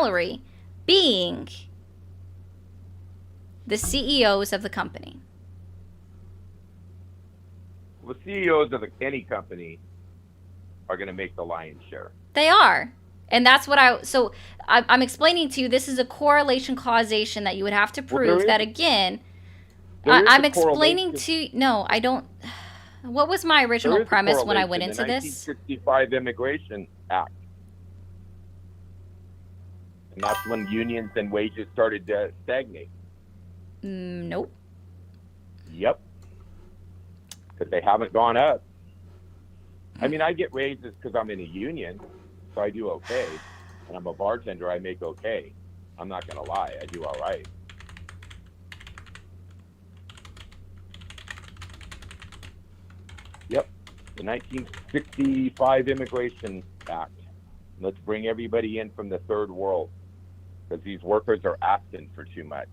salary being the CEOs of the company? Well, the CEOs of any company are going to make the lion's share. They are. And that's what I'm explaining to you, this is a correlation causation that you would have to prove that, again, I'm explaining to, no, I don't, what was my original premise when I went into this? The 1965 Immigration Act. And that's when unions and wages started to stagnate. Nope. Yep. Because they haven't gone up. I mean, I get raises because I'm in a union, so I do okay. And I'm a bartender, I make okay. I'm not going to lie, I do all right. Yep, the 1965 Immigration Act. Let's bring everybody in from the third world because these workers are asking for too much.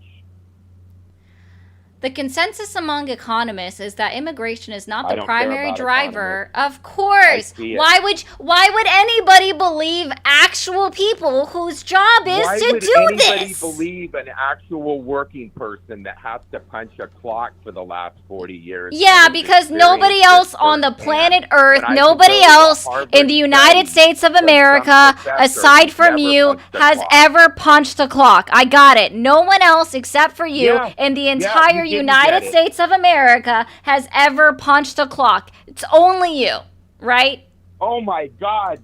The consensus among economists is that immigration is not the primary driver. Of course. Why would anybody believe actual people whose job is to do this? Why would anybody believe an actual working person that has to punch a clock for the last 40 years? Yeah, because nobody else on the planet Earth, nobody else in the United States of America, aside from you, has ever punched a clock. I got it. No one else except for you in the entire United States of America has ever punched a clock. It's only you, right? Oh my God.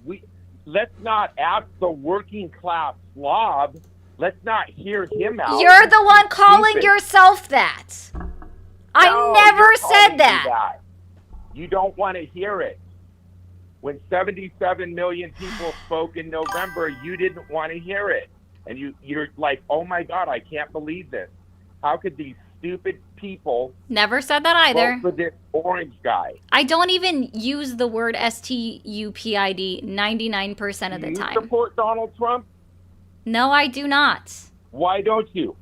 Let's not ask the working class slob. Let's not hear him out. You're the one calling yourself that. I never said that. You don't want to hear it. When 77 million people spoke in November, you didn't want to hear it. And you're like, oh my God, I can't believe this. How could these stupid people never said that either vote for this orange guy? I don't even use the word stupid 99% of the time. Do you support Donald Trump? No, I do not. Why don't you?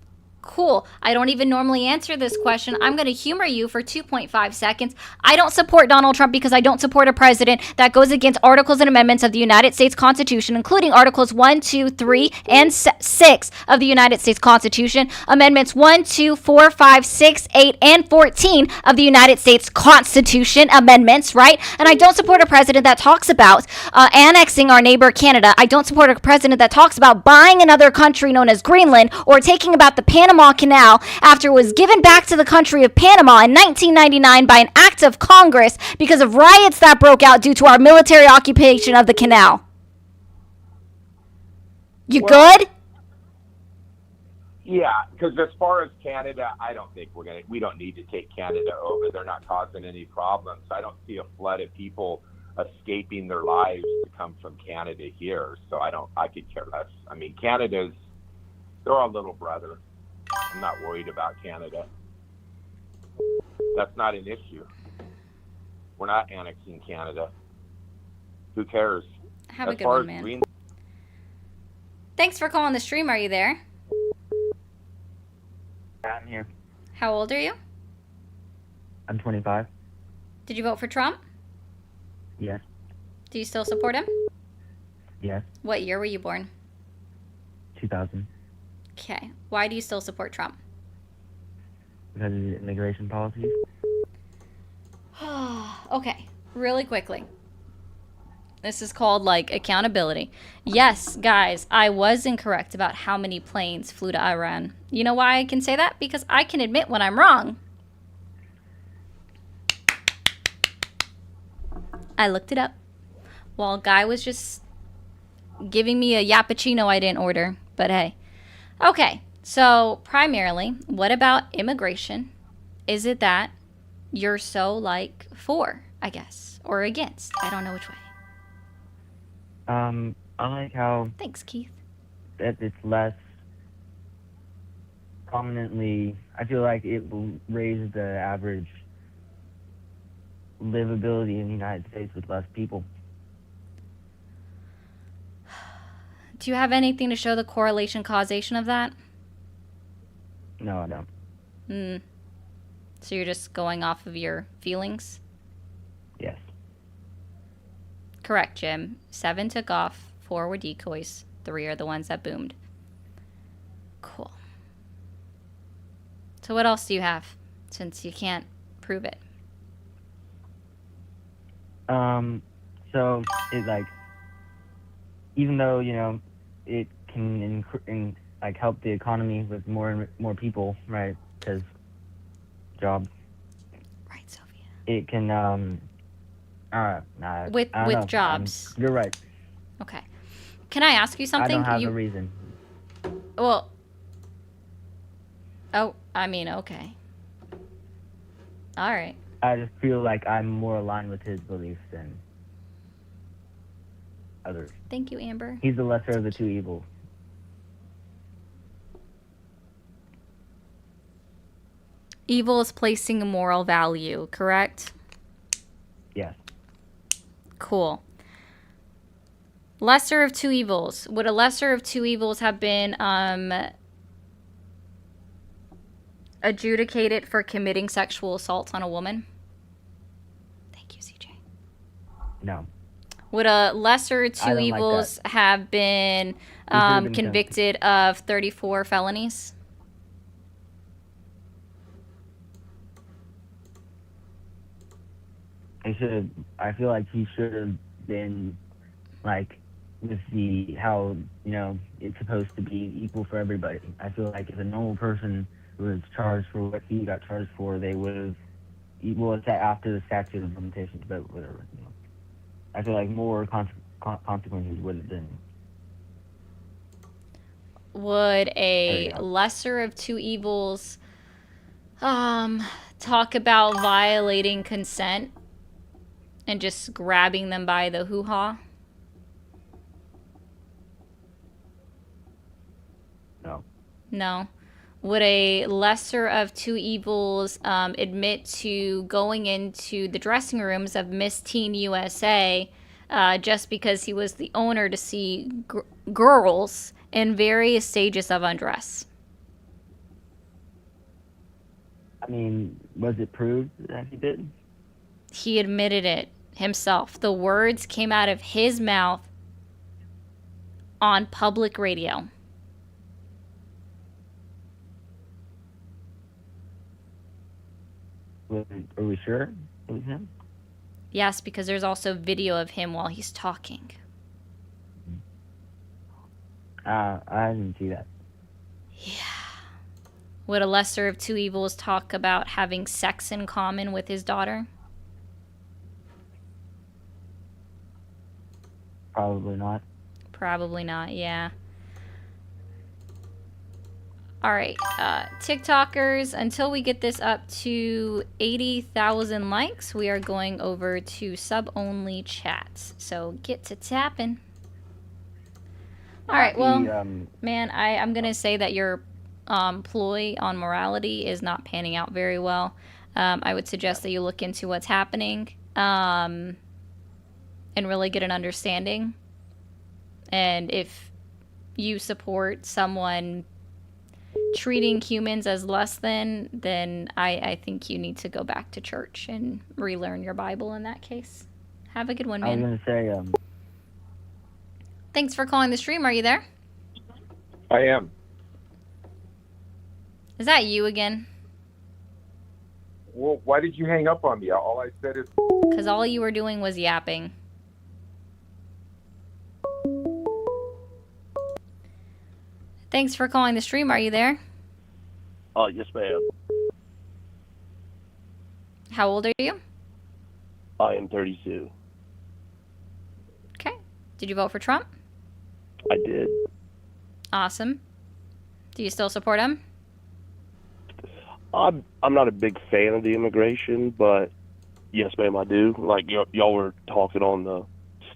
Cool. I don't even normally answer this question. I'm going to humor you for 2.5 seconds. I don't support Donald Trump because I don't support a president that goes against articles and amendments of the United States Constitution, including Articles 1, 2, 3, and 6 of the United States Constitution, Amendments 1, 2, 4, 5, 6, 8, and 14 of the United States Constitution amendments, right? And I don't support a president that talks about annexing our neighbor Canada. I don't support a president that talks about buying another country known as Greenland or taking about the Panama Canal after it was given back to the country of Panama in 1999 by an act of Congress because of riots that broke out due to our military occupation of the canal. You good? Yeah, because as far as Canada, I don't think we don't need to take Canada over. They're not causing any problems. I don't see a flood of people escaping their lives to come from Canada here. So I could care less. I mean, they're our little brother. I'm not worried about Canada. That's not an issue. We're not annexing Canada. Who cares? Have a good one, man. Thanks for calling the stream. Are you there? Yeah, I'm here. How old are you? I'm 25. Did you vote for Trump? Yes. Do you still support him? Yes. What year were you born? 2000. Okay. Why do you still support Trump? Because of the immigration policies. Okay. Really quickly. This is called, accountability. Yes, guys, I was incorrect about how many planes flew to Iran. You know why I can say that? Because I can admit when I'm wrong. I looked it up. While a guy was just giving me a yappuccino I didn't order. But hey. Okay, so primarily, what about immigration? Is it that you're so, for, I guess, or against? I don't know which way. I like how... Thanks, Keith. That it's less prominently... I feel like it will raise the average livability in the United States with less people. Do you have anything to show the correlation causation of that? No, I don't. So you're just going off of your feelings? Yes. Correct, Jim. 7 took off, 4 were decoys, 3 are the ones that boomed. Cool. So what else do you have, since you can't prove it? So it like, even though it can like help the economy with more and more people, right? Because jobs. Right, Sophia. It can nah, With I don't know. jobs. You're right. Okay. Can I ask you I something? don't have the reason. Well. Oh, I mean, okay. All right. I just feel like I'm more aligned with his beliefs than others. Thank you, Amber. He's the lesser of the two evils. Evil is placing a moral value, correct? Yes. Cool. Lesser of two evils. Would a lesser of two evils have been adjudicated for committing sexual assault on a woman? Thank you, CJ. No. Would a lesser two I don't evils like have been been convicted of 34 felonies? I feel like he should have been, like, with how it's supposed to be equal for everybody. I feel like if a normal person was charged for what he got charged for, they would have. Well, it's after the statute of limitations, but whatever. I feel like more consequences would have been. Would a lesser of two evils talk about violating consent and just grabbing them by the hoo-ha? No. No. Would a lesser of two evils admit to going into the dressing rooms of Miss Teen USA just because he was the owner to see girls in various stages of undress? I mean, was it proved that he did? He admitted it himself. The words came out of his mouth on public radio. Are we sure it was him? Yes, because there's also video of him while he's talking. I didn't see that. Yeah. Would a lesser of two evils talk about having sex in common with his daughter? Probably not. Probably not, yeah. All right, TikTokers, until we get this up to 80,000 likes, we are going over to sub-only chats. So get to tapping. All right, well, man, I'm going to say that your ploy on morality is not panning out very well. I would suggest that you look into what's happening and really get an understanding. And if you support someone treating humans as less than, then I think you need to go back to church and relearn your Bible in that case. Have a good one, man. I was going to say... Thanks for calling the stream. Are you there? I am. Is that you again? Well, why did you hang up on me? All I said is... Because all you were doing was yapping. Thanks for calling the stream. Are you there? Yes, ma'am. How old are you? I am 32. Okay. Did you vote for Trump? I did. Awesome. Do you still support him? I'm not a big fan of the immigration, but yes, ma'am, I do. Like, y'all were talking on the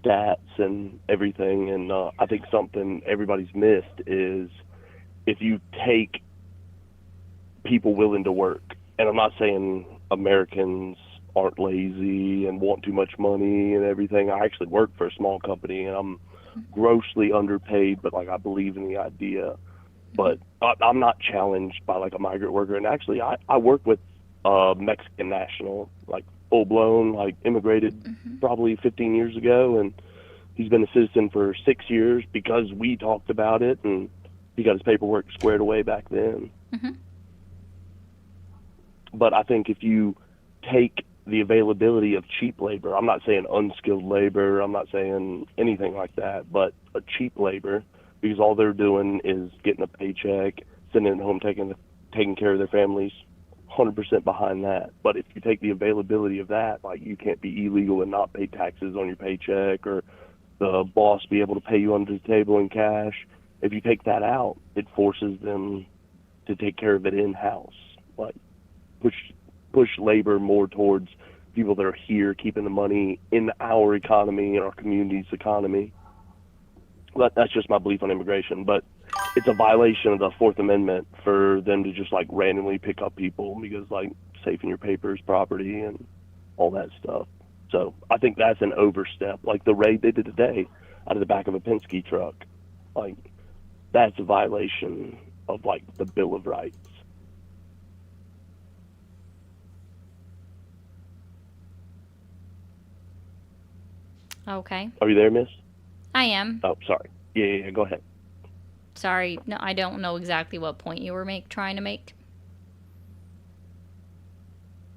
stats and everything, and I think something everybody's missed is if you take people willing to work, and I'm not saying Americans aren't lazy and want too much money and everything. I actually work for a small company, and I'm grossly underpaid, but like I believe in the idea. But I'm not challenged by like a migrant worker. And actually, I work with a Mexican national, like full blown, like immigrated probably 15 years ago, and he's been a citizen for 6 years because we talked about it and he got his paperwork squared away back then. Mm-hmm. But I think if you take the availability of cheap labor, I'm not saying unskilled labor, I'm not saying anything like that, but a cheap labor, because all they're doing is getting a paycheck, sending it home, taking care of their families, 100% behind that. But if you take the availability of that, like you can't be illegal and not pay taxes on your paycheck, or the boss be able to pay you under the table in cash. If you take that out, it forces them to take care of it in-house, like push labor more towards people that are here keeping the money in our economy, in our community's economy. But that's just my belief on immigration. But it's a violation of the Fourth Amendment for them to just like randomly pick up people because like safing your papers, property, and all that stuff. So I think that's an overstep. Like the raid they did today out of the back of a Penske truck, like that's a violation of like the Bill of Rights. Okay. Are you there, miss? I am. Oh, sorry. Yeah, go ahead. Sorry. No, I don't know exactly what point you were trying to make.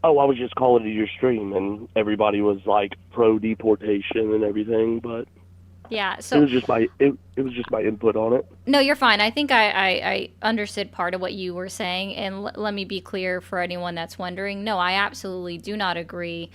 Oh, I was just calling to your stream, and everybody was like pro deportation and everything, but Yeah. it So was just my input on it. no, you're fine. I think I understood part of what you were saying, and let me be clear for anyone that's wondering. No, I absolutely do not agree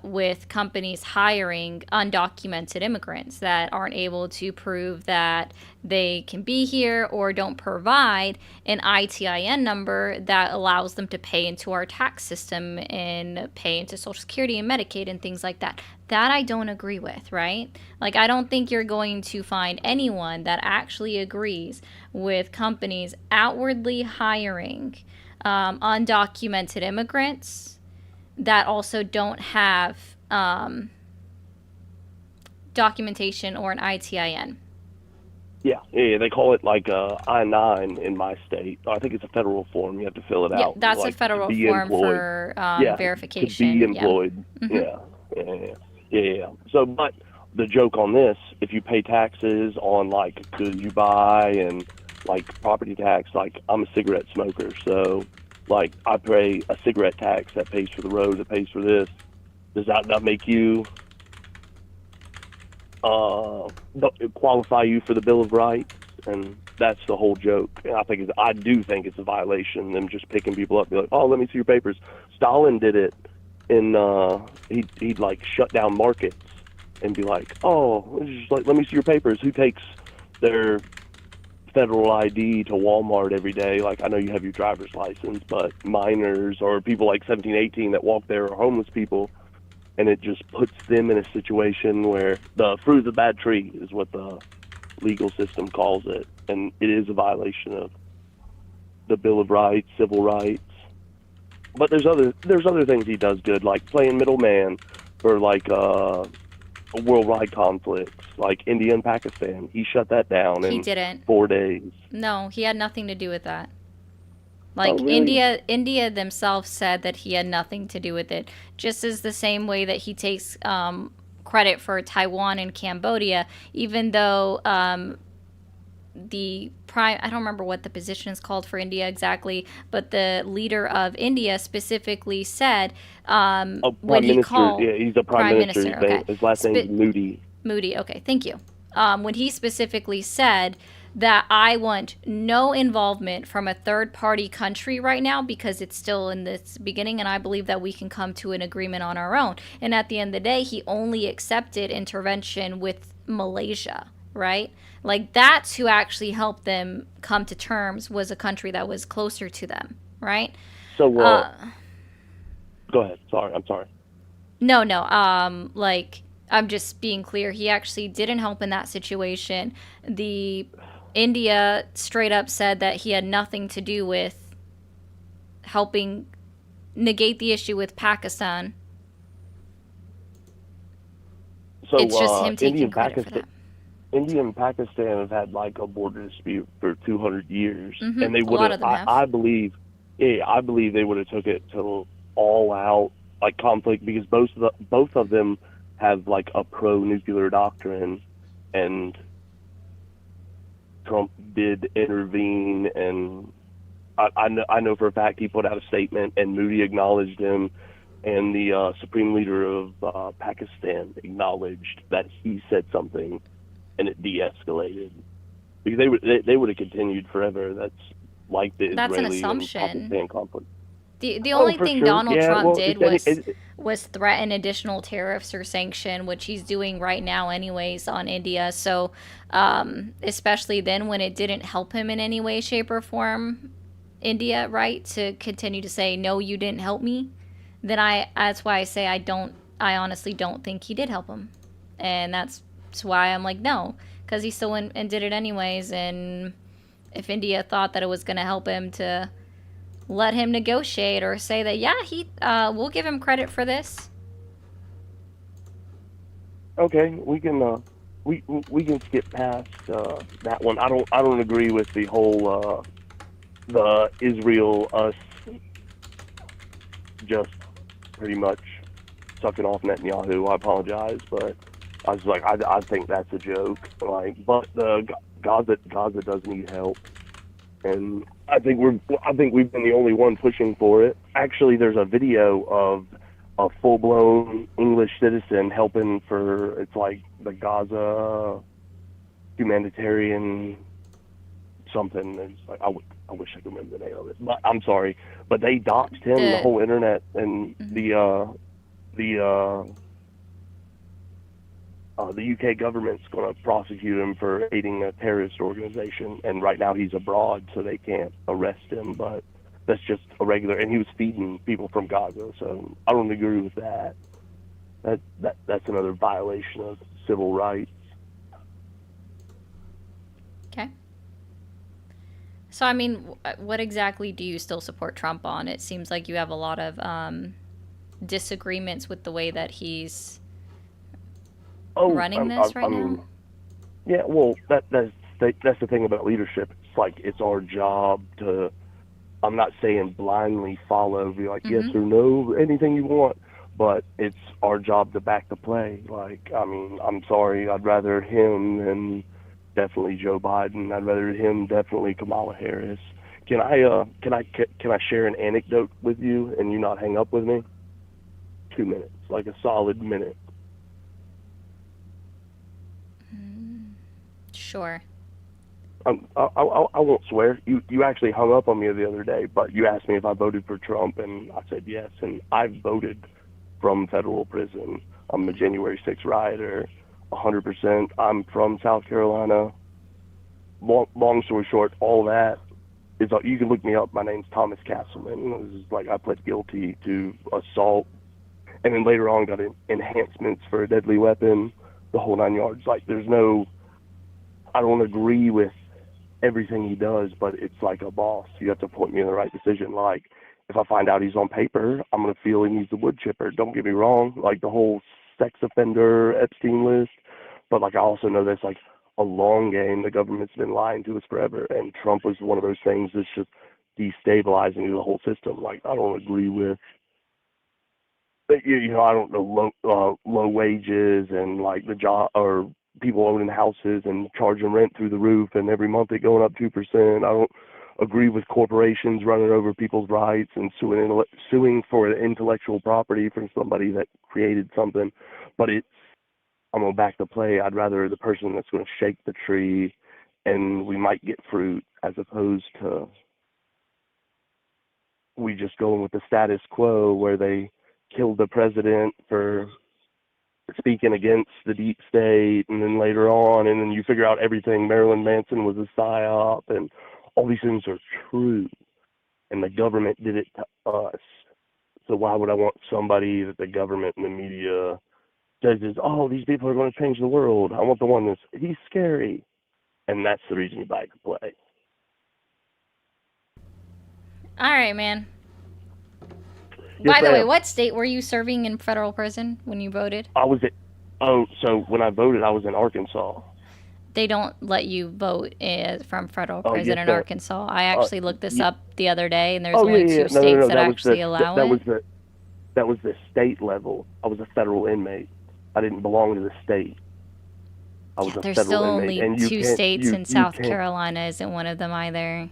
with companies hiring undocumented immigrants that aren't able to prove that they can be here or don't provide an ITIN number that allows them to pay into our tax system and pay into Social Security and Medicaid and things like that. That I don't agree with, right? Like, I don't think you're going to find anyone that actually agrees with companies outwardly hiring undocumented immigrants that also don't have documentation or an ITIN. Yeah, they call it like I-9 in my state. I think it's a federal form. You have to fill it Yeah, out. that's like, a federal to be form employed. for verification. To be employed. Yeah. Yeah. So, but the joke on this, if you pay taxes on like goods you buy and like property tax, like I'm a cigarette smoker, so like I pay a cigarette tax that pays for the road, that pays for this. Does that not make you qualify you for the Bill of Rights? And that's the whole joke. And I do think it's a violation, them just picking people up and be like, oh, let me see your papers. Stalin did it in he'd like shut down markets and be like, oh, just like, let me see your papers. Who takes their federal ID to Walmart every day? Like, I know you have your driver's license, but minors or people like 17, 18 that walk there are homeless people, and it just puts them in a situation where the fruit of the bad tree is what the legal system calls it, and it is a violation of the Bill of Rights, civil rights. But there's other things he does good, like playing middleman for like worldwide conflicts, like India and Pakistan. He shut that down He in didn't. 4 days. No, he had nothing to do with that. Like, Oh, really? India themselves said that he had nothing to do with it. Just as the same way that he takes credit for Taiwan and Cambodia, even though I don't remember what the position is called for India exactly, but the leader of India specifically said when he called, yeah, he's a prime minister. Okay. His last name is Moody. Moody, okay, thank you. When he specifically said that I want no involvement from a third-party country right now because it's still in this beginning, and I believe that we can come to an agreement on our own. And at the end of the day, he only accepted intervention with Malaysia, right? Like, that's who actually helped them come to terms, was a country that was closer to them, right? So, go ahead. I'm sorry. No. Like, I'm just being clear. He actually didn't help in that situation. India straight up said that he had nothing to do with helping negate the issue with Pakistan. So, it's just him taking credit for that. India and Pakistan have had like a border dispute for 200 years, Mm-hmm. and they would have. I believe they would have took it to all out like conflict, because both of them have like a pro-nuclear doctrine, and Trump did intervene, and I know for a fact he put out a statement, and Moody acknowledged him, and the Supreme Leader of Pakistan acknowledged that he said something, and it de-escalated. Because they would have continued forever. That's like the That's an Israeli and assumption. Pakistan conflict. The Oh, only for thing sure. Donald Yeah, Trump well, did it's was threaten additional tariffs or sanction, which he's doing right now anyways on India. So, especially then when it didn't help him in any way, shape, or form, India, right, to continue to say no, you didn't help me, then that's why I say I honestly don't think he did help him, and that's why I'm like no, because he still went and did it anyways, and if India thought that it was going to help him to let him negotiate or say that yeah we'll give him credit for this. okay. We can skip past that one. I don't agree with the whole the Israel us just pretty much sucking off Netanyahu. I apologize, but I was like, I think that's a joke. Like, but the Gaza does need help, and I think we've been the only one pushing for it. Actually, there's a video of a full-blown English citizen helping for, it's like the Gaza humanitarian something. It's like I wish I could remember the name of it, but I'm sorry. But they doxed him, the whole internet, and the UK government's going to prosecute him for aiding a terrorist organization, and right now he's abroad, so they can't arrest him. But that's just a regular, and he was feeding people from Gaza, so I don't agree with that. That's another violation of civil rights. Okay. So I mean, what exactly do you still support Trump on? It seems like you have a lot of disagreements with the way that he's running this right now. Yeah, well, that's the thing about leadership. It's like it's our job to. I'm not saying blindly follow, be like yes or no, anything you want, but it's our job to back the play. Like, I mean, I'm sorry, I'd rather him than definitely Joe Biden. I'd rather him definitely Kamala Harris. Can I share an anecdote with you and you not hang up with me? 2 minutes, like a solid minute. Sure. I won't swear. You actually hung up on me the other day, but you asked me if I voted for Trump, and I said yes. And I voted from federal prison. I'm a January 6th rioter, 100%. I'm from South Carolina. Long story short, all that is, you can look me up. My name's Thomas Castleman. This is like, I pled guilty to assault, and then later on got enhancements for a deadly weapon, the whole 9 yards. Like, I don't agree with everything he does, but it's like a boss. You have to point me in the right decision. Like, if I find out he's on paper, I'm going to feel he needs a wood chipper. Don't get me wrong, like the whole sex offender Epstein list. But like, I also know that's like a long game. The government's been lying to us forever. And Trump was one of those things that's just destabilizing the whole system. Like, I don't agree with, I don't know, low wages and like the job, or people owning houses and charging rent through the roof, and every month it going up 2%. I don't agree with corporations running over people's rights and suing for intellectual property from somebody that created something. But I'm gonna back the play. I'd rather the person that's gonna shake the tree, and we might get fruit, as opposed to we just going with the status quo where they killed the president for speaking against the deep state, and then later on, and then you figure out everything, Marilyn Manson was a psyop, and all these things are true, and the government did it to us. So why would I want somebody that the government and the media says is, oh, these people are going to change the world? I want the one he's scary, and that's the reason you back the play. All right, man. Yes, By the way, ma'am. what state were you serving in federal prison when you voted? So when I voted, I was in Arkansas. They don't let you vote from federal prison yes, in ma'am. Arkansas. I actually looked this up the other day, and there's Oh, only yeah, two states no, that actually allow it. That was the state level. I was a federal inmate. I didn't belong to the state. I was Yeah, a there's federal still inmate, only and you two can't, states, and you South can't. Carolina isn't one of them either.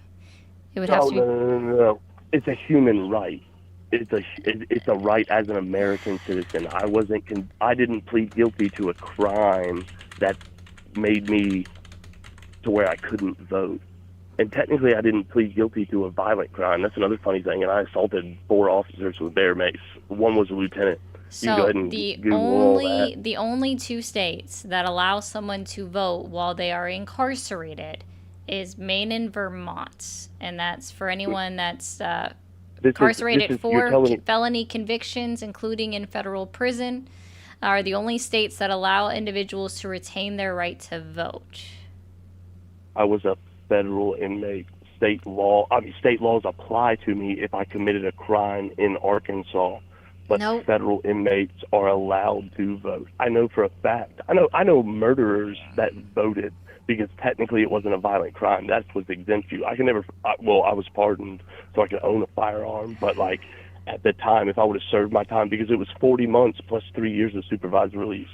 It would have No, to be. no, no, no, no, no. It's a human right. It's a right as an American citizen. I didn't plead guilty to a crime that made me to where I couldn't vote. And technically, I didn't plead guilty to a violent crime. That's another funny thing. And I assaulted 4 officers with bear mace. One was a lieutenant. You can go So ahead and Google all that. the only two states that allow someone to vote while they are incarcerated is Maine and Vermont, and that's for anyone that's incarcerated You're for telling me felony convictions, including in federal prison, are the only states that allow individuals to retain their right to vote. I was a federal inmate. State laws apply to me if I committed a crime in Arkansas, but Nope. federal inmates are allowed to vote. I know for a fact. I know murderers that voted because technically it wasn't a violent crime. That's what exempts you. I was pardoned, so I could own a firearm, but like at the time, if I would have served my time, because it was 40 months plus 3 years of supervised release,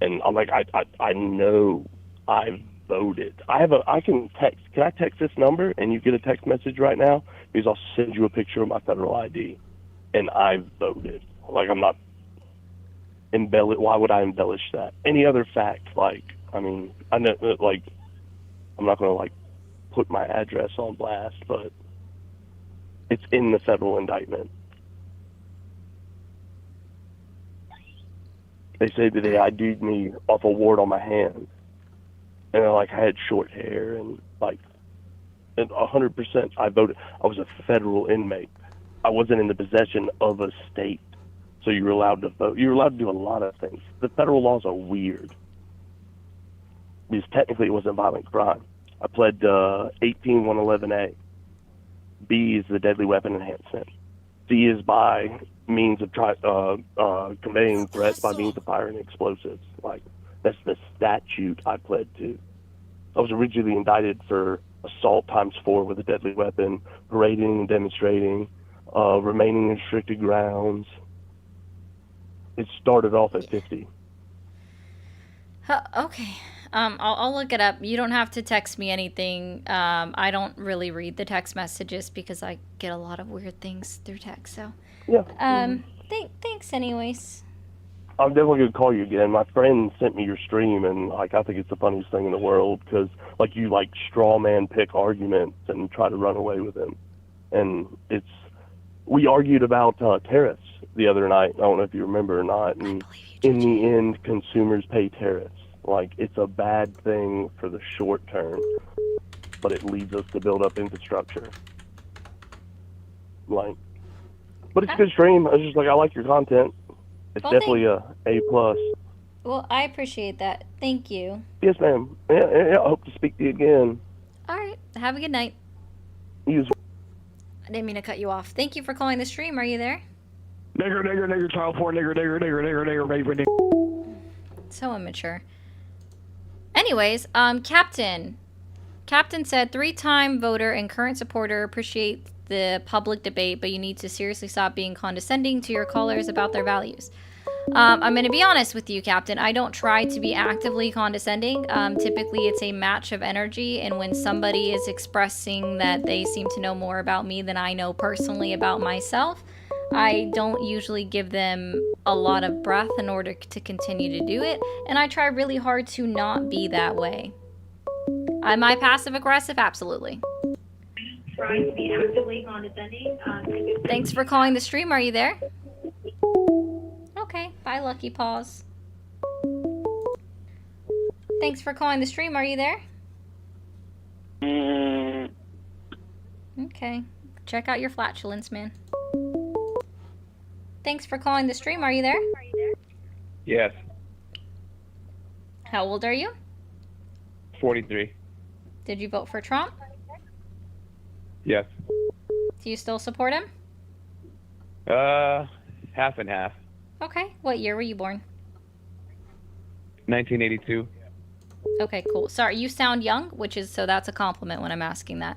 and I'm like, I know I voted. I can text. Can I text this number and you get a text message right now? Because I'll send you a picture of my federal ID, and I voted. Like, I'm not why would I embellish that? Any other fact, like, I mean, I know, like, I'm not going to, like, put my address on blast, but it's in the federal indictment. They say that they ID'd me off a wart on my hand. And, like, I had short hair and, like, and 100% I voted. I was a federal inmate. I wasn't in the possession of a state. So you were allowed to vote. You were allowed to do a lot of things. The federal laws are weird. Because technically it wasn't a violent crime. I pled 18111A. B is the deadly weapon enhancement. C is by means of conveying threats by means of firing explosives. Like, that's the statute I pled to. I was originally indicted for assault ×4 with a deadly weapon, parading and demonstrating, remaining in restricted grounds. It started off at 50. Okay. I'll look it up. You don't have to text me anything. I don't really read the text messages because I get a lot of weird things through text. So, Yeah. thanks anyways. I'm definitely going to call you again. My friend sent me your stream, and, like, I think it's the funniest thing in the world because, like, you, like, straw man pick arguments and try to run away with them. And we argued about tariffs the other night. I don't know if you remember or not. And in the end, consumers pay tariffs. Like, it's a bad thing for the short term, but it leads us to build up infrastructure. Like, but it's a good stream. I was just like, I like your content. It's Well, definitely a plus. Well, I appreciate that. Thank you. Yes, ma'am. Yeah, I hope to speak to you again. All right. Have a good night. You as well. I didn't mean to cut you off. Thank you for calling the stream. Are you there? Nigger, child porn, nigger, baby. So immature. Anyways, Captain said 3-time voter and current supporter, appreciate the public debate, but you need to seriously stop being condescending to your callers about their values. I'm going to be honest with you, Captain. I don't try to be actively condescending. Typically, it's a match of energy, and when somebody is expressing that they seem to know more about me than I know personally about myself, I don't usually give them a lot of breath in order to continue to do it, and I try really hard to not be that way. Am I passive-aggressive? Absolutely. Trying to be actively condescending. Thanks for calling the stream. Are you there? Okay. Bye, Lucky Paws. Thanks for calling the stream. Are you there? Okay. Check out your flatulence, man. Thanks for calling the stream. Are you there? Yes, How old are you? 43. Did you vote for Trump? Yes. Do you still support him? Half and half. Okay. What year were you born? 1982. Okay, cool. Sorry, you sound young, so that's a compliment when I'm asking that.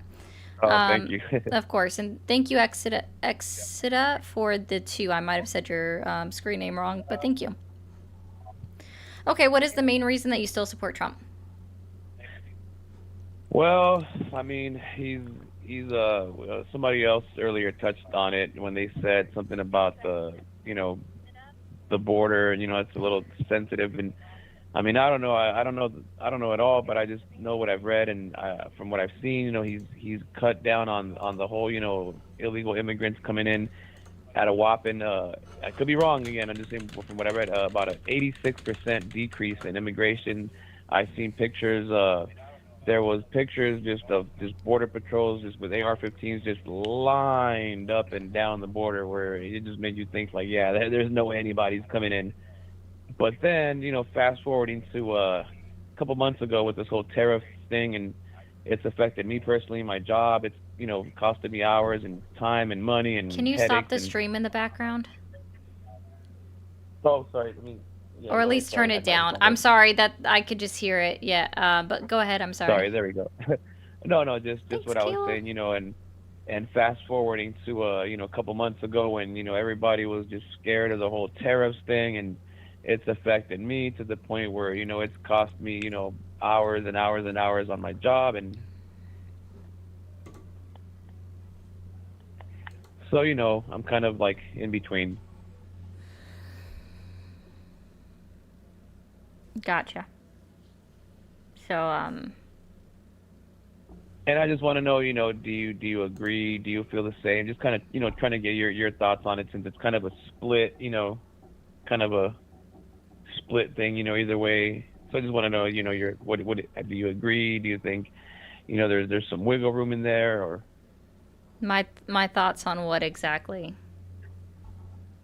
Oh, thank you. Of course, and thank you, Exita, for the 2. I might have said your screen name wrong, but thank you. Okay, what is the main reason that you still support Trump? Well, I mean, he's somebody else earlier touched on it when they said something about you know, the border. It's a little sensitive, and I mean, I don't know, I don't know at all, but I just know what I've read, and from what I've seen, he's cut down on the whole, illegal immigrants coming in at a whopping, I could be wrong again. I'm just saying from what I read, about an 86% decrease in immigration. I've seen pictures. There was pictures just of just border patrols just with AR-15s just lined up and down the border, where it just made you think like, yeah, there's no way anybody's coming in. But then, fast forwarding to a couple months ago with this whole tariff thing, and it's affected me personally, my job. It's costed me hours and time and money Can and you stop headaches the and. stream in the background? Oh, sorry. Let me. Yeah, Or at go ahead. least turn Sorry, it I was down. on I'm there. sorry that I could just hear it. Yeah, but go ahead. I'm sorry. Sorry, there we go. No, just Thanks, what I was Kayla. saying, and fast forwarding to a couple months ago when everybody was just scared of the whole tariffs thing, and it's affected me to the point where it's cost me hours and hours and hours on my job, and so I'm kind of like in between. Gotcha. So, And I just want to know, do you agree? Do you feel the same? Just kind of, trying to get your thoughts on it, since it's kind of a split, kind of a split thing, either way. So I just want to know, your what do you agree? Do you think, there's some wiggle room in there, or my thoughts on what exactly?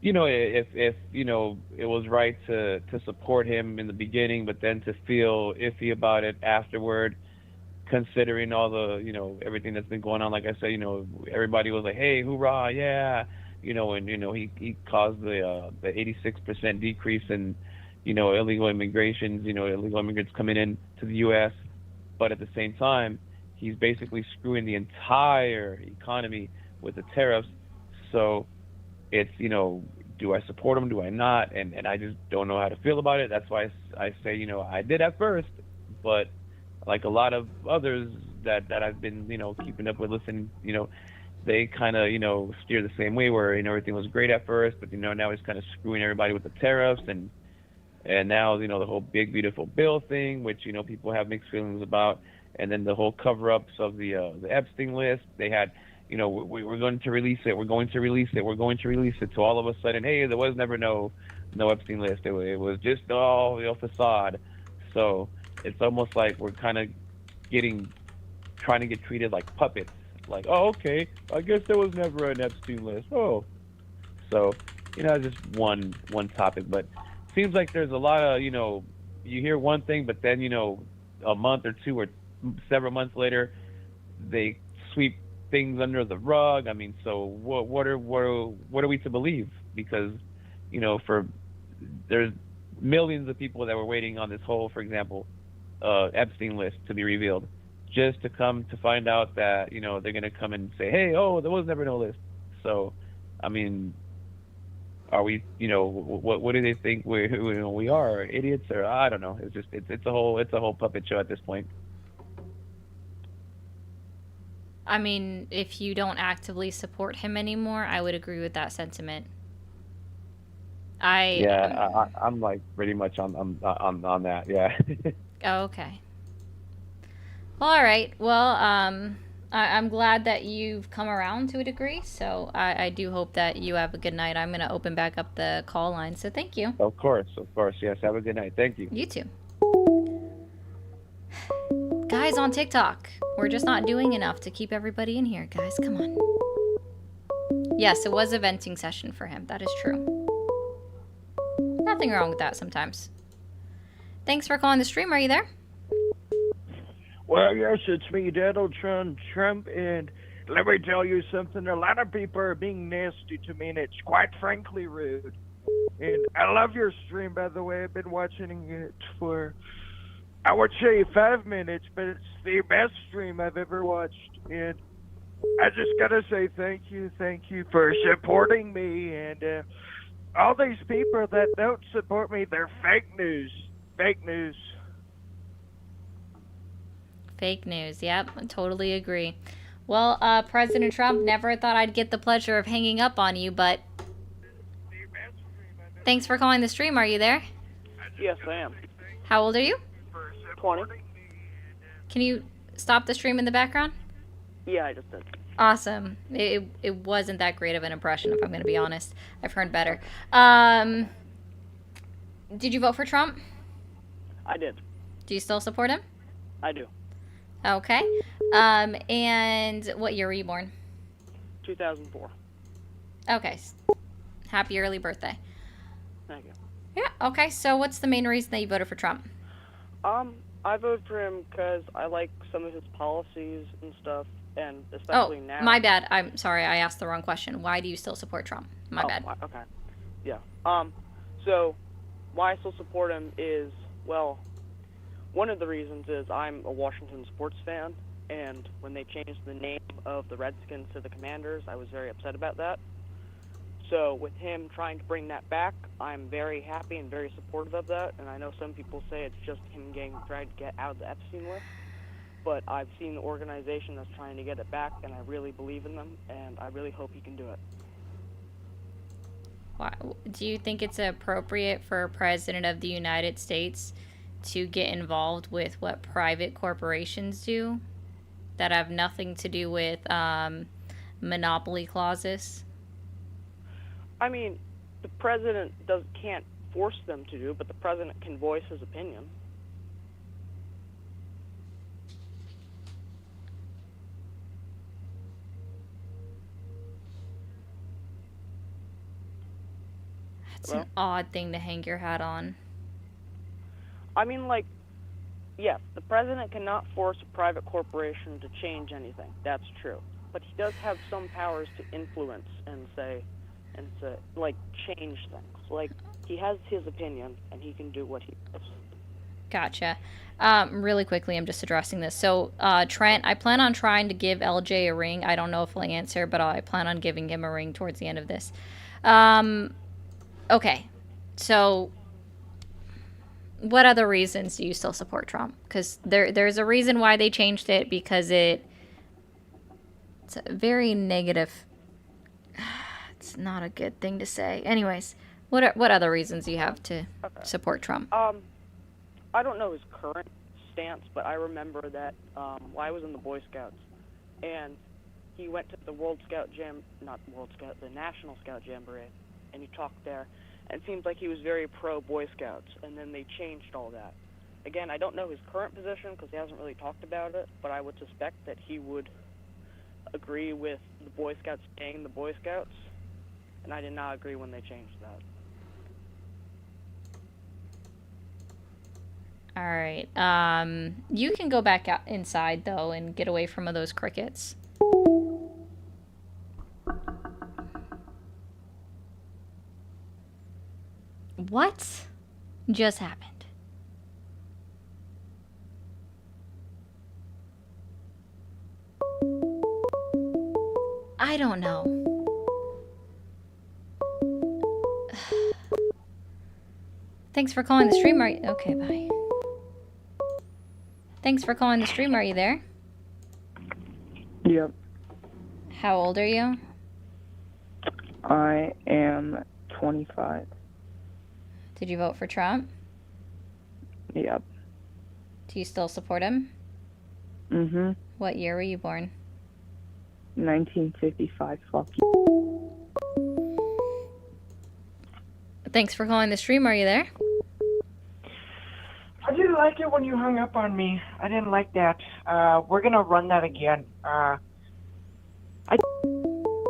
if it was right to support him in the beginning, but then to feel iffy about it afterward, considering all the everything that's been going on. Like I said, everybody was like, hey, hoorah, yeah, and he caused the 86% decrease in illegal immigrations, illegal immigrants coming in to the US, but at the same time he's basically screwing the entire economy with the tariffs. So it's do I support him, do I not? And I just don't know how to feel about it. That's why I say I did at first, but like a lot of others that I've been keeping up with, listening, they kind of steer the same way, where everything was great at first, but now he's kind of screwing everybody with the tariffs, and now the whole big beautiful bill thing, which people have mixed feelings about, and then the whole cover-ups of the Epstein list. They had we're going to release it, we're going to release it, we're going to release it, to all of a sudden, hey, there was never no Epstein list. It was just all facade. So it's almost like we're kind of trying to get treated like puppets. Like, oh, okay, I guess there was never an Epstein list. Oh, so just one topic, but seems like there's a lot of you hear one thing, but then a month or two or several months later, they sweep things under the rug. I mean, so what are we to believe? Because for there's millions of people that were waiting on this whole, for example, Epstein list to be revealed, just to come to find out that they're going to come and say, hey, oh, there was never no list. So I mean, are we what do they think we are, idiots? Or I don't know. It's just it's a whole puppet show at this point. I mean, if you don't actively support him anymore, I would agree with that sentiment. I'm like pretty much on that. Yeah. Oh, okay. Well, all right. Well, I'm glad that you've come around to a degree. So I do hope that you have a good night. I'm going to open back up the call line. So thank you. Of course. Yes. Have a good night. Thank you. You too. Guys on TikTok, we're just not doing enough to keep everybody in here. Guys, come on. Yes, it was a venting session for him. That is true. Nothing wrong with that sometimes. Thanks for calling the stream. Are you there? Well, yes, it's me, Donald Trump, and let me tell you something. A lot of people are being nasty to me, and it's quite frankly rude. And I love your stream, by the way. I've been watching it for, I would say, 5 minutes, but it's the best stream I've ever watched. And I just gotta say thank you for supporting me. And all these people that don't support me, they're fake news. Fake news. Fake news. Yep, I totally agree. Well, President Trump, never thought I'd get the pleasure of hanging up on you, but thanks for calling the stream. Are you there? Yes, I am. How old are you? 20? Can you stop the stream in the background? Yeah, I just did. Awesome. It wasn't that great of an impression, if I'm going to be honest. I've heard better. Did you vote for Trump? I did. Do you still support him? I do. Okay. And what year were you born? 2004. Okay. Happy early birthday. Thank you. Yeah, okay. So what's the main reason that you voted for Trump? I voted for him because I like some of his policies and stuff, and especially now. My bad. I'm sorry. I asked the wrong question. Why do you still support Trump? My bad. Okay. Yeah. So why I still support him is, well, one of the reasons is I'm a Washington sports fan, and when they changed the name of the Redskins to the Commanders, I was very upset about that. So with him trying to bring that back, I'm very happy and very supportive of that. And I know some people say it's just him trying to get out of the Epstein list, but I've seen the organization that's trying to get it back, and I really believe in them, and I really hope he can do it. Why, do you think it's appropriate for a president of the United States to get involved with what private corporations do that have nothing to do with monopoly clauses? I mean, the president can't force them to do, but the president can voice his opinion. That's an odd thing to hang your hat on. I mean, like, yes, the president cannot force a private corporation to change anything. That's true. But he does have some powers to influence and like, change things. Like, he has his opinion, and he can do what he does. Gotcha. Really quickly, I'm just addressing this. So, Trent, I plan on trying to give LJ a ring. I don't know if he'll answer, but I plan on giving him a ring towards the end of this. Okay. So, what other reasons do you still support Trump? Because there's a reason why they changed it, because it's a very negative. It's not a good thing to say. Anyways, what other reasons do you have to support Trump? I don't know his current stance, but I remember that I was in the Boy Scouts, and he went to the the National Scout Jamboree, and he talked there, and it seems like he was very pro-Boy Scouts, and then they changed all that. Again, I don't know his current position because he hasn't really talked about it, but I would suspect that he would agree with the Boy Scouts staying the Boy Scouts, and I did not agree when they changed that. All right. You can go back out inside, though, and get away from those crickets. What just happened? I don't know. Thanks for calling the stream. Okay, bye. Thanks for calling the stream. Are you there? Yep. How old are you? I am 25. Did you vote for Trump? Yep. Do you still support him? Mm-hmm. What year were you born? 1955. Fuck you. Thanks for calling the stream. Are you there? I didn't like it when you hung up on me. I didn't like that. We're gonna run that again.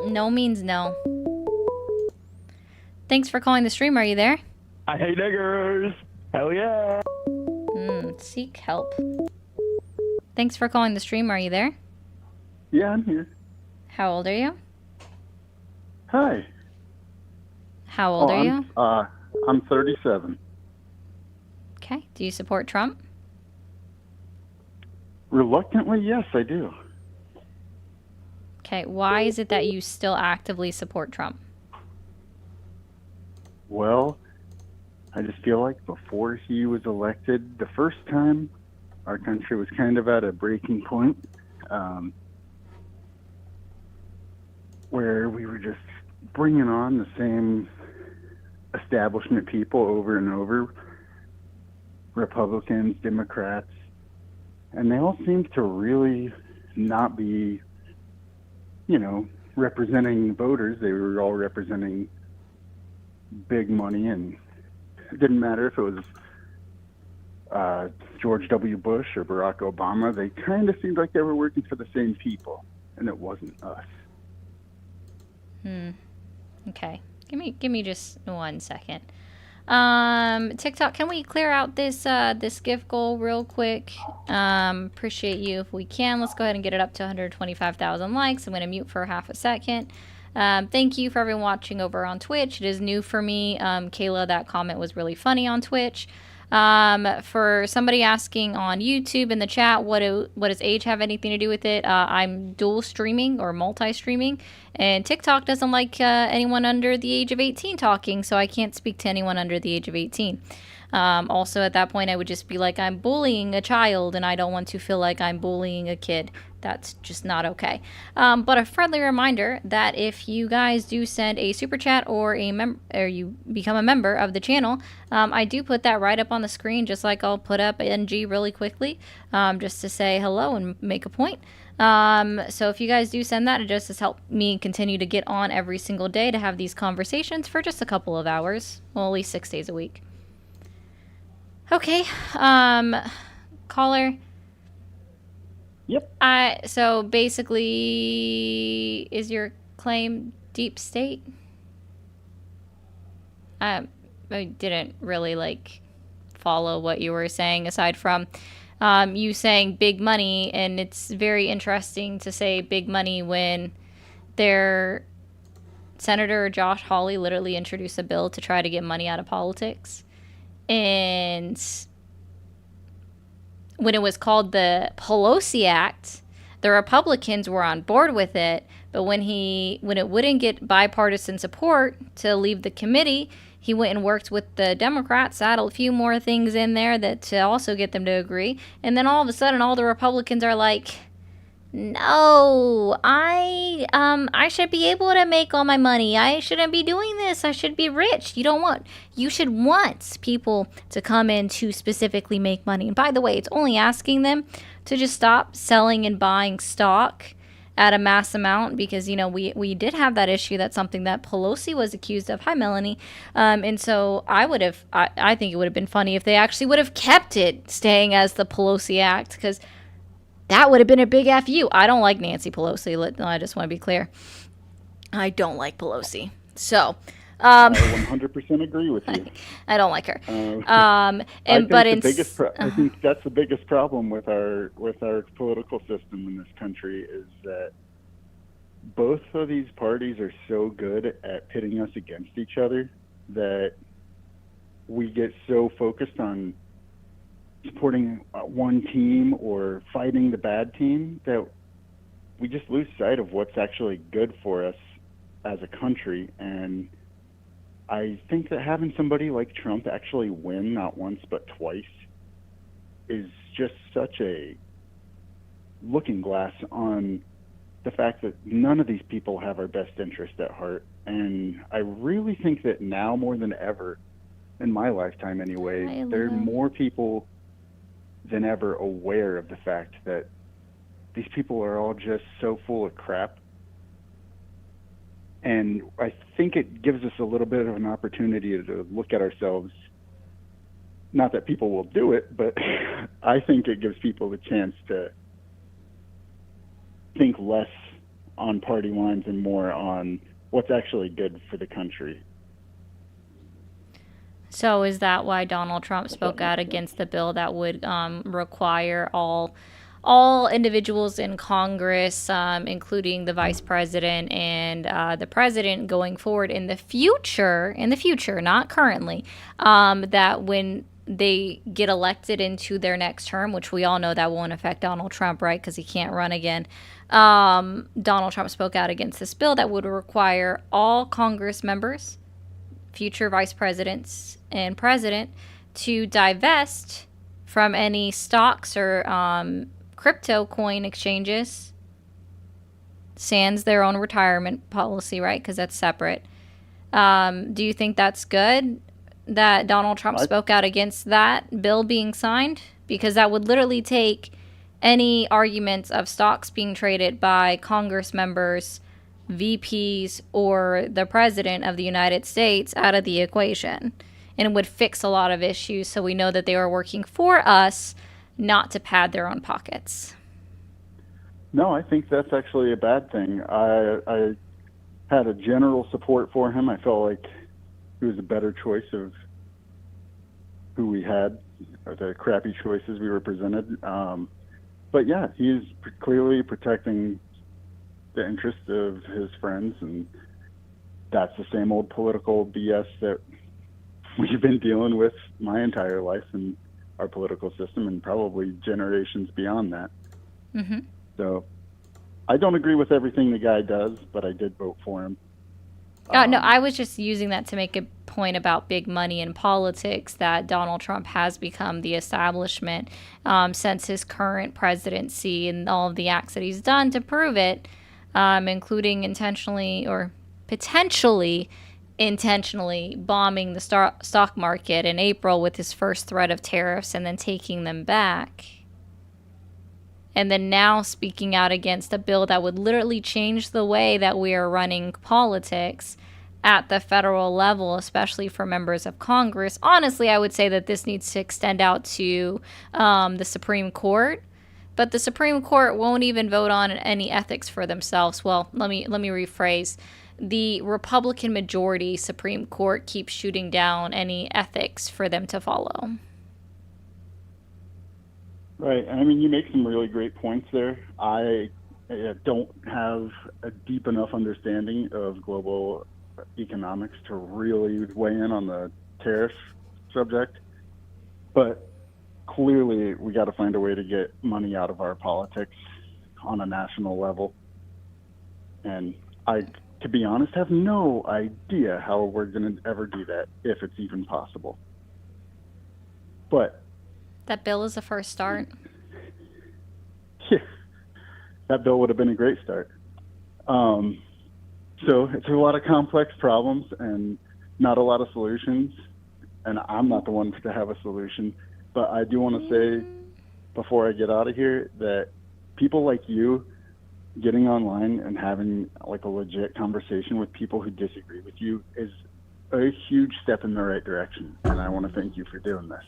No means no. Thanks for calling the stream. Are you there? I hate niggers. Hell yeah. Seek help. Thanks for calling the stream. Are you there? Yeah, I'm here. How old are you? Hi. How old are you? I'm 37. Okay. Do you support Trump? Reluctantly, yes, I do. Okay. Why is it that you still actively support Trump? Well, I just feel like before he was elected, the first time, our country was kind of at a breaking point, where we were just bringing on the same establishment people over and over, Republicans, Democrats, and they all seemed to really not be, representing voters. They were all representing big money, and it didn't matter if it was George W. Bush or Barack Obama. They kind of seemed like they were working for the same people, and it wasn't us. Okay. Give me just 1 second. TikTok, can we clear out this gift goal real quick? Appreciate you if we can. Let's go ahead and get it up to 125,000 likes. I'm going to mute for half a second. Thank you for everyone watching over on Twitch. It is new for me. Kayla, that comment was really funny on Twitch. For somebody asking on YouTube in the chat, what does age have anything to do with it? I'm dual streaming or multi-streaming, and TikTok doesn't like anyone under the age of 18 talking, so I can't speak to anyone under the age of 18. Also, at that point, I would just be like, I'm bullying a child, and I don't want to feel like I'm bullying a kid. That's just not okay. But a friendly reminder that if you guys do send a super chat or you become a member of the channel, I do put that right up on the screen, just like I'll put up NG really quickly, just to say hello and make a point. So if you guys do send that, it just has helped me continue to get on every single day to have these conversations for just a couple of hours, well, at least 6 days a week. Okay, caller. Yep. So basically, is your claim deep state? I didn't really follow what you were saying aside from you saying big money, and it's very interesting to say big money when their Senator Josh Hawley literally introduced a bill to try to get money out of politics. And when it was called the Pelosi Act, the Republicans were on board with it, but when it wouldn't get bipartisan support to leave the committee, he went and worked with the Democrats, added a few more things in there to also get them to agree, and then all of a sudden all the Republicans are like, no, I should be able to make all my money. I shouldn't be doing this. I should be rich. You should want people to come in to specifically make money. And by the way, it's only asking them to just stop selling and buying stock at a mass amount, because, we did have that issue. That's something that Pelosi was accused of. Hi, Melanie. And so I think it would have been funny if they actually would have kept it staying as the Pelosi Act, because that would have been a big FU. I don't like Nancy Pelosi. I just want to be clear. I don't like Pelosi. So, I 100% agree with you. I don't like her. I think that's the biggest problem with our political system in this country, is that both of these parties are so good at pitting us against each other that we get so focused on supporting one team or fighting the bad team that we just lose sight of what's actually good for us as a country. And I think that having somebody like Trump actually win not once but twice is just such a looking glass on the fact that none of these people have our best interest at heart. And I really think that now more than ever, in my lifetime anyway, there are more people than ever aware of the fact that these people are all just so full of crap. And I think it gives us a little bit of an opportunity to look at ourselves. Not that people will do it, but I think it gives people the chance to think less on party lines and more on what's actually good for the country. So is that why Donald Trump spoke out against the bill that would require all individuals in Congress, including the vice president and the president going forward in the future, not currently, that when they get elected into their next term, which we all know that won't affect Donald Trump, right, because he can't run again, Donald Trump spoke out against this bill that would require all Congress members, future vice presidents and president to divest from any stocks or crypto coin exchanges, sans their own retirement policy, right? Because that's separate. Do you think that's good that Donald Trump spoke out against that bill being signed? Because that would literally take any arguments of stocks being traded by Congress members, VPs, or the President of the United States out of the equation. And it would fix a lot of issues so we know that they are working for us, not to pad their own pockets. No, I think that's actually a bad thing. I had a general support for him. I felt like he was a better choice of who we had, or the crappy choices we were presented. But yeah, he's clearly protecting the interests of his friends, and that's the same old political BS that we've been dealing with my entire life in our political system, and probably generations beyond that. Mm-hmm. So I don't agree with everything the guy does, but I did vote for him. No, I was just using that to make a point about big money in politics, that Donald Trump has become the establishment since his current presidency, and all of the acts that he's done to prove it, including intentionally or potentially intentionally bombing the stock market in April with his first threat of tariffs and then taking them back. And then now speaking out against a bill that would literally change the way that we are running politics at the federal level, especially for members of Congress. Honestly, I would say that this needs to extend out to the Supreme Court. But the Supreme Court won't even vote on any ethics for themselves. Well, let me rephrase. The Republican majority Supreme Court keeps shooting down any ethics for them to follow. Right. I mean, you make some really great points there. I don't have a deep enough understanding of global economics to really weigh in on the tariff subject, but clearly we got to find a way to get money out of our politics on a national level. And I, to be honest, have no idea how we're going to ever do that, if it's even possible. But that bill is a first start. Yeah, that bill would have been a great start. So it's a lot of complex problems and not a lot of solutions. And I'm not the one to have a solution. But I do want to say, before I get out of here, that people like you getting online and having like a legit conversation with people who disagree with you is a huge step in the right direction. And I want to thank you for doing this.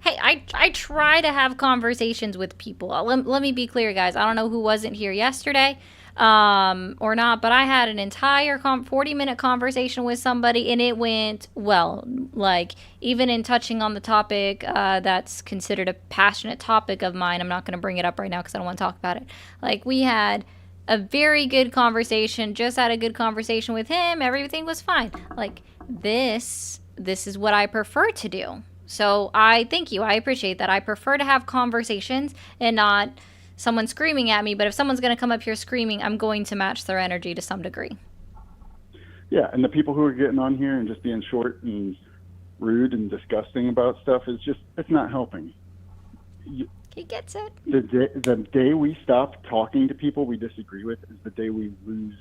Hey, I try to have conversations with people. Let me be clear, guys. I don't know who wasn't here yesterday or not, but I had an entire 40-minute conversation with somebody, and it went well. Like, even in touching on the topic that's considered a passionate topic of mine, I'm not going to bring it up right now because I don't want to talk about it. Like, we had a very good conversation, just had a good conversation with him. Everything was fine. Like, this is what I prefer to do. So I thank you. I appreciate that. I prefer to have conversations and not someone screaming at me. But if someone's going to come up here screaming, I'm going to match their energy to some degree. Yeah, and the people who are getting on here and just being short and rude and disgusting about stuff is just, it's not helping. He gets it. The day we stop talking to people we disagree with is the day we lose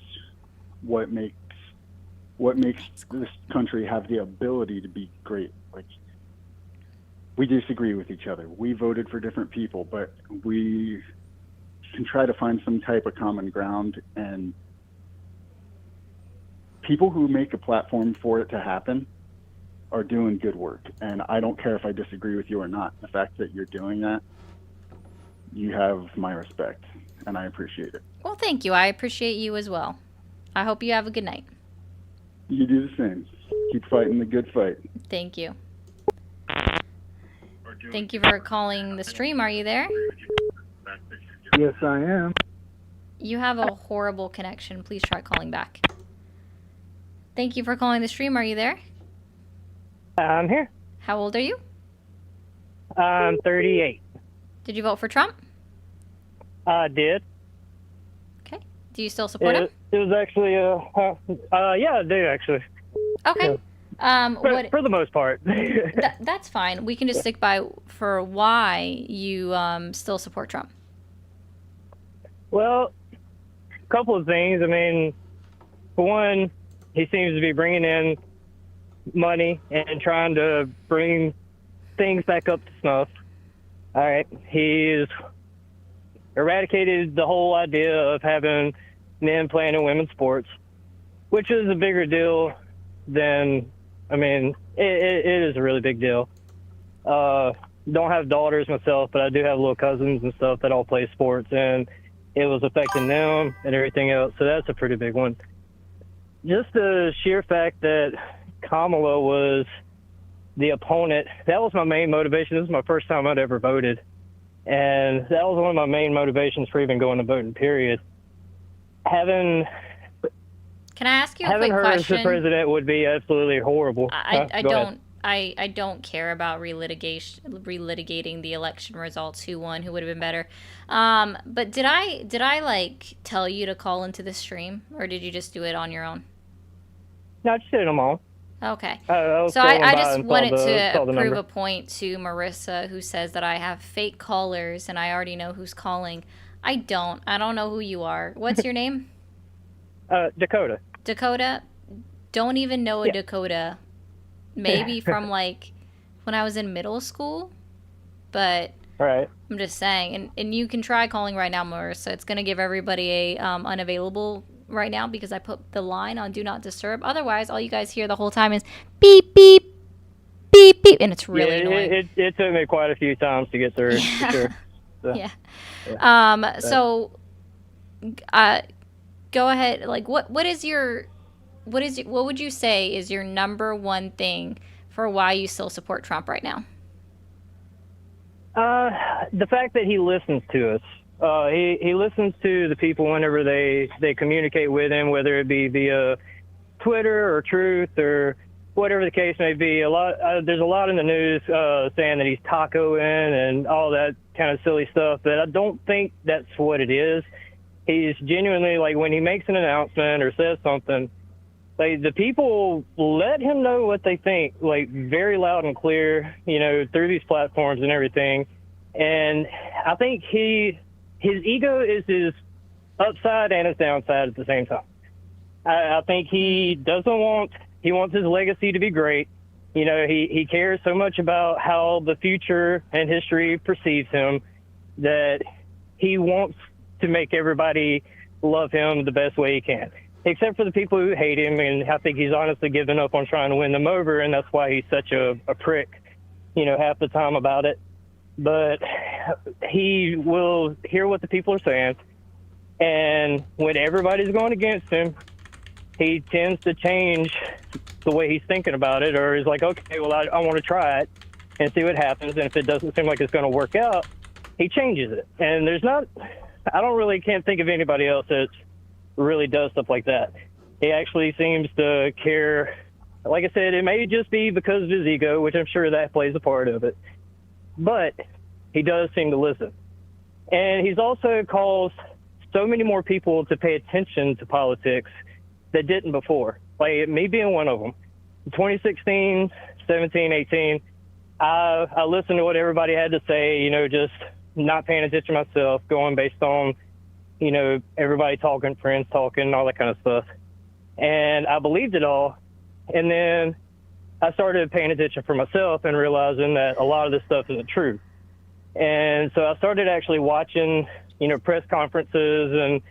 what makes this country have the ability to be great. Like, we disagree with each other. We voted for different people, but we can try to find some type of common ground. And people who make a platform for it to happen are doing good work. And I don't care if I disagree with you or not. The fact that you're doing that, you have my respect, and I appreciate it. Well, thank you. I appreciate you as well. I hope you have a good night. You do the same. Keep fighting the good fight. Thank you. Thank you for calling the stream. Are you there? Yes, I am. You have a horrible connection. Please try calling back. Thank you for calling the stream. Are you there? I'm here. How old are you? I'm 38. Did you vote for Trump? I did. Okay. Do you still support him? It was actually, yeah, I do actually. Okay. For the most part. That's fine. We can just stick by for why you still support Trump. Well, a couple of things. I mean, for one, he seems to be bringing in money and trying to bring things back up to snuff. All right. He's eradicated the whole idea of having men playing in women's sports, which is a bigger deal than, I mean, it is a really big deal. Don't have daughters myself, but I do have little cousins and stuff that all play sports, and it was affecting them and everything else. So that's a pretty big one. Just the sheer fact that Kamala was the opponent, that was my main motivation. This is my first time I'd ever voted. And that was one of my main motivations for even going to voting, period. Can I ask you a quick question? Having her as the president would be absolutely horrible. I don't care about relitigating the election results, who won, who would have been better. But did I like tell you to call into the stream, or did you just do it on your own? No, I just did them all. Okay. So I just wanted to prove a point to Marissa, who says that I have fake callers and I already know who's calling. I don't know who you are. What's your name? Dakota. Dakota? Don't even know a Dakota. Maybe from like when I was in middle school. But right. I'm just saying. And you can try calling right now, Marissa. It's going to give everybody a unavailable right now because I put the line on Do Not Disturb. Otherwise, all you guys hear the whole time is beep, beep, beep, beep. And it's really annoying. It took me quite a few times to get through. For sure. So, yeah. So go ahead. Like, what would you say is your number one thing for why you still support Trump right now? The fact that he listens to us. He listens to the people whenever they communicate with him, whether it be via Twitter or Truth or whatever the case may be. There's a lot in the news saying that he's tacoing and all that kind of silly stuff, but I don't think that's what it is. He's genuinely, like, when he makes an announcement or says something, like, the people let him know what they think, like, very loud and clear, through these platforms and everything. And I think his ego is his upside and his downside at the same time. I think he wants his legacy to be great. He cares so much about how the future and history perceives him that he wants to make everybody love him the best way he can, except for the people who hate him. And I think he's honestly given up on trying to win them over, and that's why he's such a prick, half the time about it. But he will hear what the people are saying, and when everybody's going against him, he tends to change the way he's thinking about it, or he's like, okay, well, I want to try it and see what happens, and if it doesn't seem like it's going to work out, he changes it. And I can't think of anybody else that really does stuff like that. He actually seems to care. Like I said, it may just be because of his ego, which I'm sure that plays a part of it, but he does seem to listen. And he's also caused so many more people to pay attention to politics that didn't before, like me being one of them. 2016, 17, 18, I listened to what everybody had to say, just not paying attention myself, going based on, everybody talking, friends talking, all that kind of stuff. And I believed it all. And then I started paying attention for myself and realizing that a lot of this stuff isn't true. And so I started actually watching, press conferences and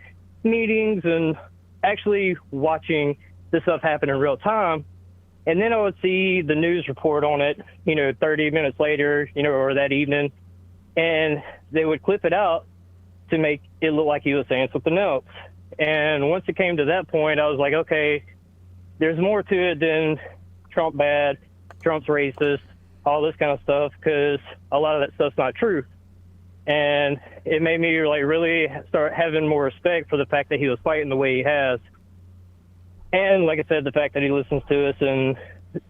meetings and actually watching this stuff happen in real time. And then I would see the news report on it, 30 minutes later, or that evening, and they would clip it out to make it look like he was saying something else. And once it came to that point, I was like, okay, there's more to it than Trump bad, Trump's racist, all this kind of stuff, because a lot of that stuff's not true. And it made me really start having more respect for the fact that he was fighting the way he has. And like I said, the fact that he listens to us and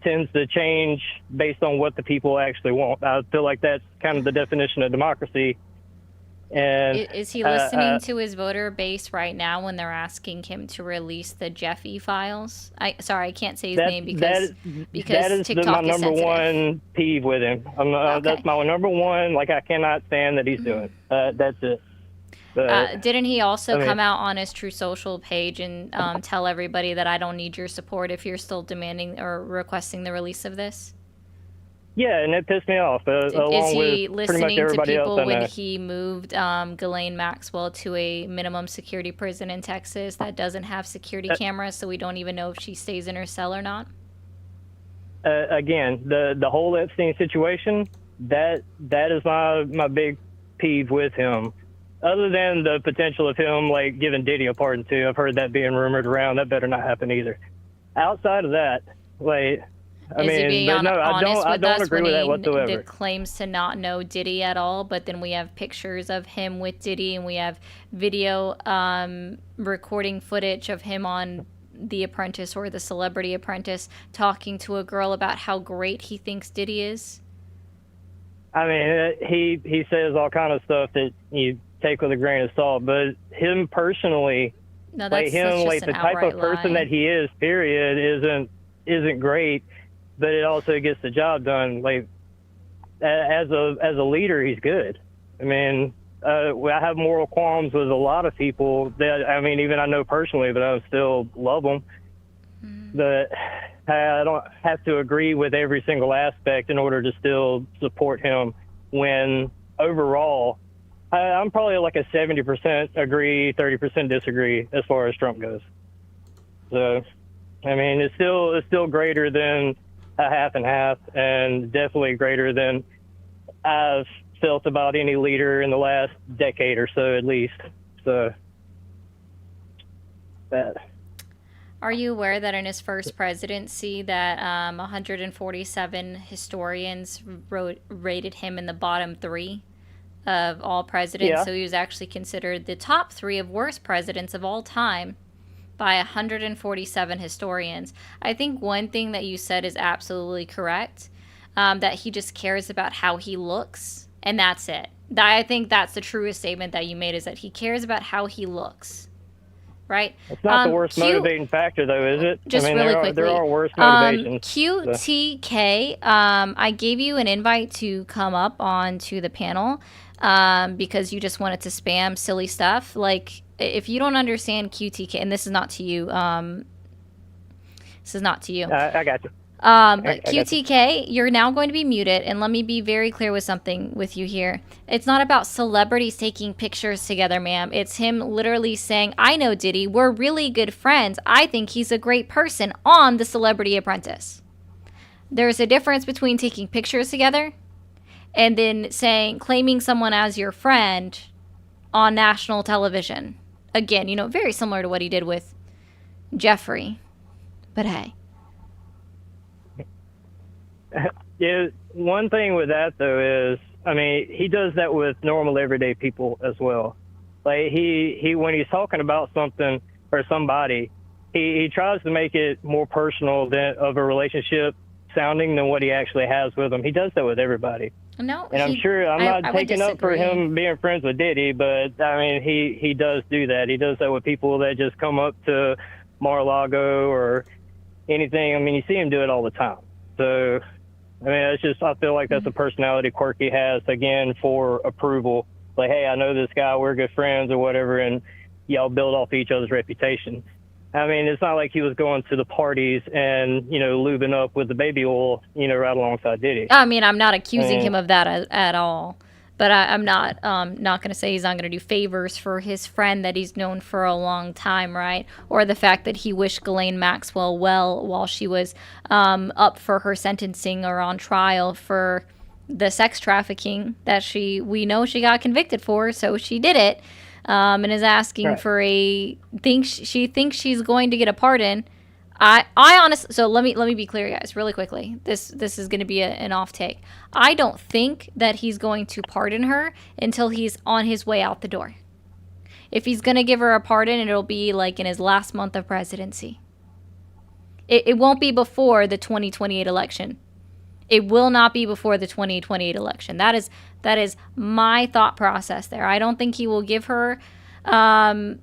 tends to change based on what the people actually want. I feel like that's kind of the definition of democracy. And Is he listening to his voter base right now when they're asking him to release the Jeffy files? I can't say his name because that is TikTok my is number sensitive. one peeve with him. Okay. That's my number one. Like, I cannot stand that he's doing. That's it. But, Didn't he also I mean, come out on his True Social page and tell everybody that I don't need your support if you're still demanding or requesting the release of this? yeah, and it pissed me off. Is Along he with pretty much listening to everybody else people I when know. he moved Ghislaine Maxwell to a minimum security prison in Texas that doesn't have security cameras, so we don't even know if she stays in her cell or not? Again, the whole Epstein situation, that is my big peeve with him. Other than the potential of him like giving Diddy a pardon too, I've heard that being rumored around. That better not happen either. Outside of that, like, I Is he mean, being but no, honest I with don't us agree when with that he whatsoever. claims to not know Diddy at all, but then we have pictures of him with Diddy and we have video recording footage of him on The Apprentice or The Celebrity Apprentice talking to a girl about how great he thinks Diddy is? I mean, he says all kind of stuff that you take with a grain of salt, but him personally, No, like that's him, like just the an type outright of person lie. that he is, period, isn't great, but it also gets the job done. Like, as a leader, he's good. I mean, I have moral qualms with a lot of people that, I mean, even I know personally, but I still love them. But I don't have to agree with every single aspect in order to still support him when overall, I'm probably like a 70% agree, 30% disagree as far as Trump goes. So, I mean, it's still greater than a half and half, and definitely greater than I've felt about any leader in the last decade or so, at least. So, that. Are you aware that in his first presidency that 147 historians rated him in the bottom 3 of all presidents? Yeah. So he was actually considered the top 3 of worst presidents of all time by 147 historians. I think one thing that you said is absolutely correct, that he just cares about how he looks, and that's it. I think that's the truest statement that you made, is that he cares about how he looks. Right? It's not the worst motivating factor, though, is it? Just I mean, really there quickly. are worse motivations. QTK, I gave you an invite to come up onto the panel because you just wanted to spam silly stuff. Like, if you don't understand QTK, and this is not to you. This is not to you. I got you. But QTK, you're now going to be muted, and let me be very clear with something with you here. It's not about celebrities taking pictures together, ma'am. It's him literally saying, I know Diddy, we're really good friends. I think he's a great person on The Celebrity Apprentice. There's a difference between taking pictures together and then claiming someone as your friend on national television. Again, very similar to what he did with Jeffrey. But hey. Yeah, one thing with that though is, I mean, he does that with normal everyday people as well. Like he when he's talking about something or somebody, he tries to make it more personal of a relationship sounding than what he actually has with them. He does that with everybody. No, and I'm not taking up for him being friends with Diddy, but I mean, he does do that. He does that with people that just come up to Mar-a-Lago or anything. I mean, you see him do it all the time. So, I mean, I feel like that's a personality quirk he has, again, for approval. Like, hey, I know this guy, we're good friends or whatever, and y'all build off each other's reputation. I mean, it's not like he was going to the parties and, lubing up with the baby oil, right alongside Diddy. I mean, I'm not accusing him of that at all. But I'm not going to say he's not going to do favors for his friend that he's known for a long time, right? Or the fact that he wished Ghislaine Maxwell well while she was up for her sentencing or on trial for the sex trafficking that we know she got convicted for, so she did it, and is asking for she thinks she's going to get a pardon. I honestly, so let me be clear, guys, really quickly. This is going to be an off take. I don't think that he's going to pardon her until he's on his way out the door. If he's going to give her a pardon, it'll be like in his last month of presidency. It won't be before the 2028 election. It will not be before the 2028 election. That is my thought process there. I don't think he will give her a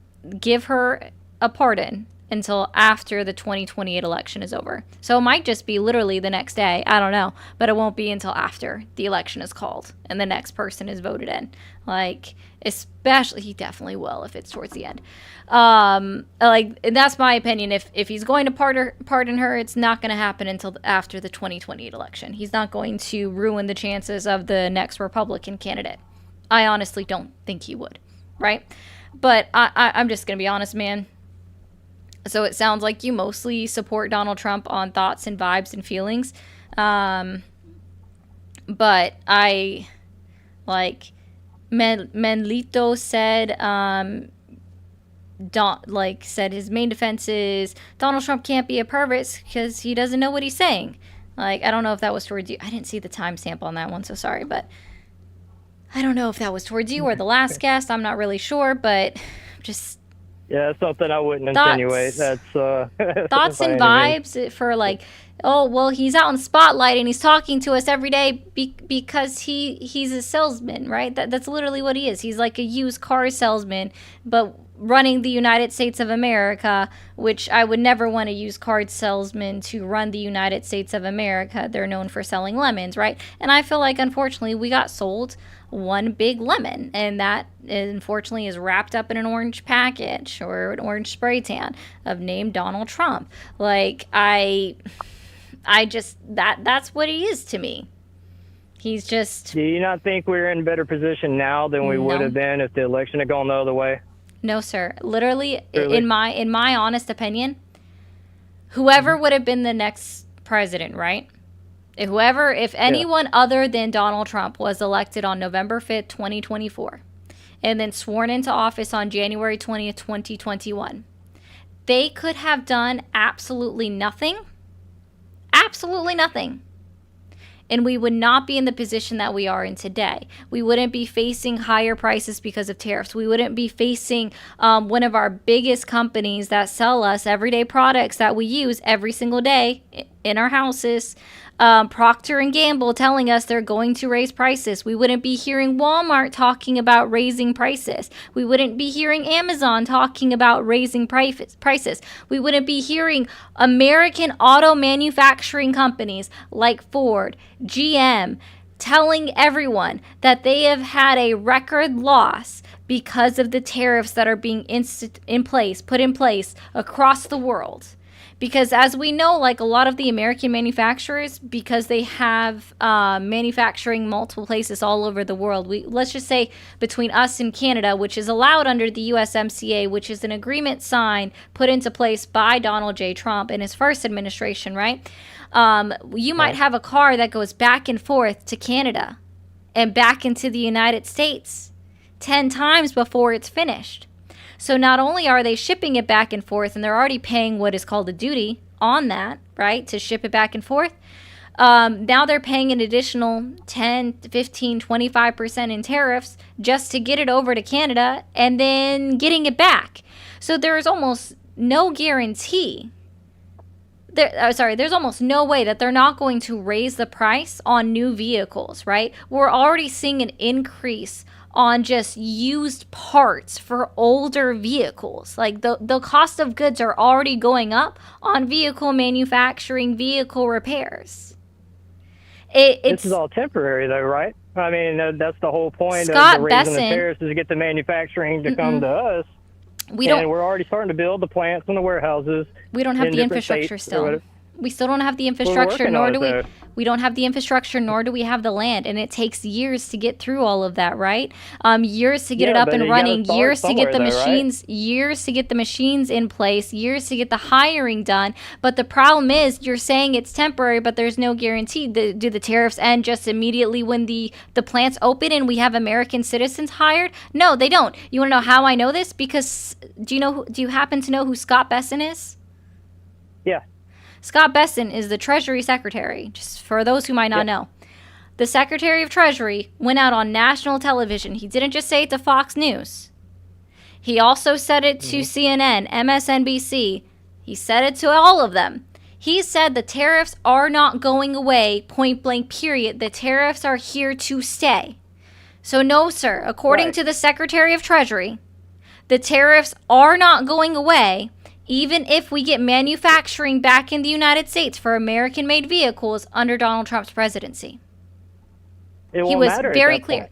pardon until after the 2028 election is over. So it might just be literally the next day. I don't know. But it won't be until after the election is called and the next person is voted in. Like, especially, he definitely will if it's towards the end. Like, that's my opinion. If he's going to pardon her, it's not going to happen until after the 2028 election. He's not going to ruin the chances of the next Republican candidate. I honestly don't think he would, right? But I'm just going to be honest, man. So it sounds like you mostly support Donald Trump on thoughts and vibes and feelings. But I, like, Menlito said, said his main defense is Donald Trump can't be a pervert because he doesn't know what he's saying. Like, I don't know if that was towards you. I didn't see the timestamp on that one, so sorry. But I don't know if that was towards you or the last guest. I'm not really sure, but just... Yeah, that's something I wouldn't insinuate. That's thoughts and vibes for like, oh, well, he's out in spotlight and he's talking to us every day because he's a salesman, right? That's literally what he is. He's like a used car salesman, but running the United States of America, which I would never want a used car salesman to run the United States of America. They're known for selling lemons, right? And I feel like, unfortunately, we got sold one big lemon, and that unfortunately is wrapped up in an orange package or an orange spray tan of name Donald Trump. Like, I just, that's what he is to me. He's just... Do you not think we're in a better position now than we would have been if the election had gone the other way? No, sir. Literally, in my honest opinion, whoever would have been the next president, right? If anyone other than Donald Trump was elected on November 5th, 2024, and then sworn into office on January 20th, 2021, they could have done absolutely nothing. Absolutely nothing. And we would not be in the position that we are in today. We wouldn't be facing higher prices because of tariffs. We wouldn't be facing one of our biggest companies that sell us everyday products that we use every single day in our houses. Procter & Gamble telling us they're going to raise prices. We wouldn't be hearing Walmart talking about raising prices. We wouldn't be hearing Amazon talking about raising prices. We wouldn't be hearing American auto manufacturing companies like Ford, GM, telling everyone that they have had a record loss because of the tariffs that are being put in place across the world. Because as we know, like a lot of the American manufacturers, because they have manufacturing multiple places all over the world, let's just say between us and Canada, which is allowed under the USMCA, which is an agreement signed, put into place by Donald J. Trump in his first administration, right? You might have a car that goes back and forth to Canada and back into the United States 10 times before it's finished. So not only are they shipping it back and forth, and they're already paying what is called a duty on that, right, to ship it back and forth, now they're paying an additional 10, 15, 25% in tariffs just to get it over to Canada and then getting it back. So there is almost no guarantee. There's almost no way that they're not going to raise the price on new vehicles, right? We're already seeing an increase on just used parts for older vehicles. Like the cost of goods are already going up on vehicle manufacturing, vehicle repairs. This is all temporary though, right? I mean, that's the whole point of the raising the tariffs is to get the manufacturing to come to us. We're already starting to build the plants and the warehouses. We don't have the infrastructure still. We still don't have the infrastructure, we don't have the infrastructure, nor do we have the land, and it takes years to get through all of that, right? Years to get it up and running, years to get the machines, years to get the machines in place, years to get the hiring done. But the problem is, you're saying it's temporary, but there's no guarantee. Do the tariffs end just immediately when the plants open and we have American citizens hired? No, they don't. You want to know how I know this? Because do you happen to know who Scott Besson is? Yeah. Scott Besson is the Treasury Secretary, just for those who might not know. The Secretary of Treasury went out on national television. He didn't just say it to Fox News. He also said it to CNN, MSNBC. He said it to all of them. He said the tariffs are not going away, point blank, period. The tariffs are here to stay. So no, sir. According to the Secretary of Treasury, the tariffs are not going away, even if we get manufacturing back in the United States for American-made vehicles under Donald Trump's presidency. He was very clear.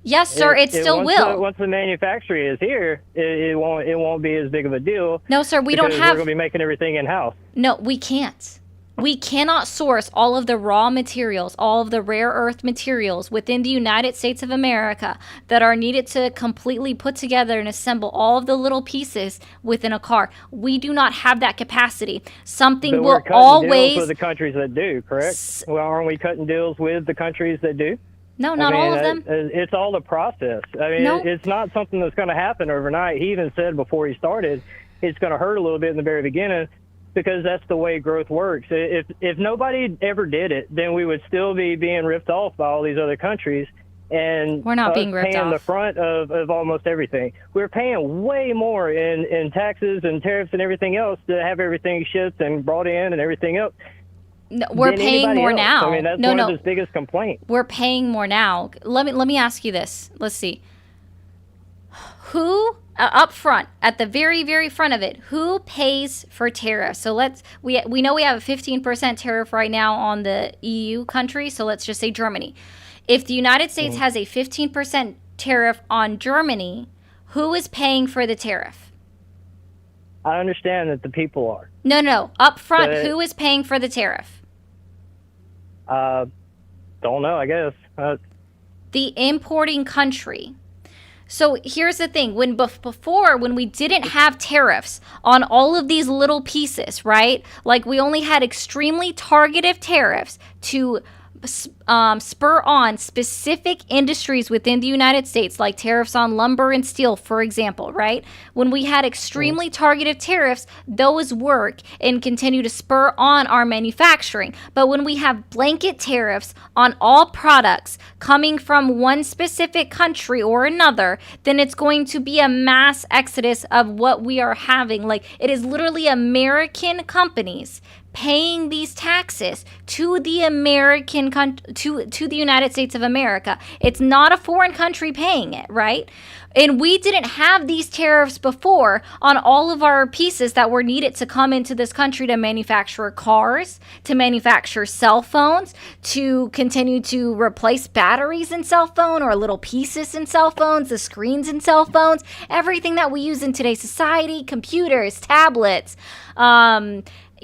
Yes, sir, it still will. Once the manufacturing is here, it won't be as big of a deal. No, sir, we don't have... We're going to be making everything in-house. No, we can't. We cannot source all of the raw materials, all of the rare earth materials within the United States of America that are needed to completely put together and assemble all of the little pieces within a car. We do not have that capacity. Something will always... deals with the countries that do, correct? Well, aren't we cutting deals with the countries that do? No, not all of them. It's all the process. I mean, it's not something that's going to happen overnight. He even said before he started, it's going to hurt a little bit in the very beginning because that's the way growth works. If nobody ever did it, then we would still be being ripped off by all these other countries. And we're not being ripped paying off. the front of almost everything. We're paying way more in taxes and tariffs and everything else to have everything shipped and brought in and everything else. No, we're paying more now. I mean, that's one of his biggest complaints. We're paying more now. Let me ask you this. Let's see. Who up front, at the very, very front of it, who pays for tariffs? So we know we have a 15% tariff right now on the EU country. So let's just say Germany. If the United States has a 15% tariff on Germany, who is paying for the tariff? I understand that the people are. No. Up front, who is paying for the tariff? Don't know, I guess. The importing country. So here's the thing. Before, when we didn't have tariffs on all of these little pieces, right? Like we only had extremely targeted tariffs to spur on specific industries within the United States, like tariffs on lumber and steel, for example, right? When we had extremely targeted tariffs, those work and continue to spur on our manufacturing. But when we have blanket tariffs on all products coming from one specific country or another, then it's going to be a mass exodus of what we are having. Like, it is literally American companies paying these taxes to the to the United States of America. It's not a foreign country paying it, right? And we didn't have these tariffs before on all of our pieces that were needed to come into this country to manufacture cars, to manufacture cell phones, to continue to replace batteries in cell phone or little pieces in cell phones, the screens in cell phones, everything that we use in today's society, computers, tablets,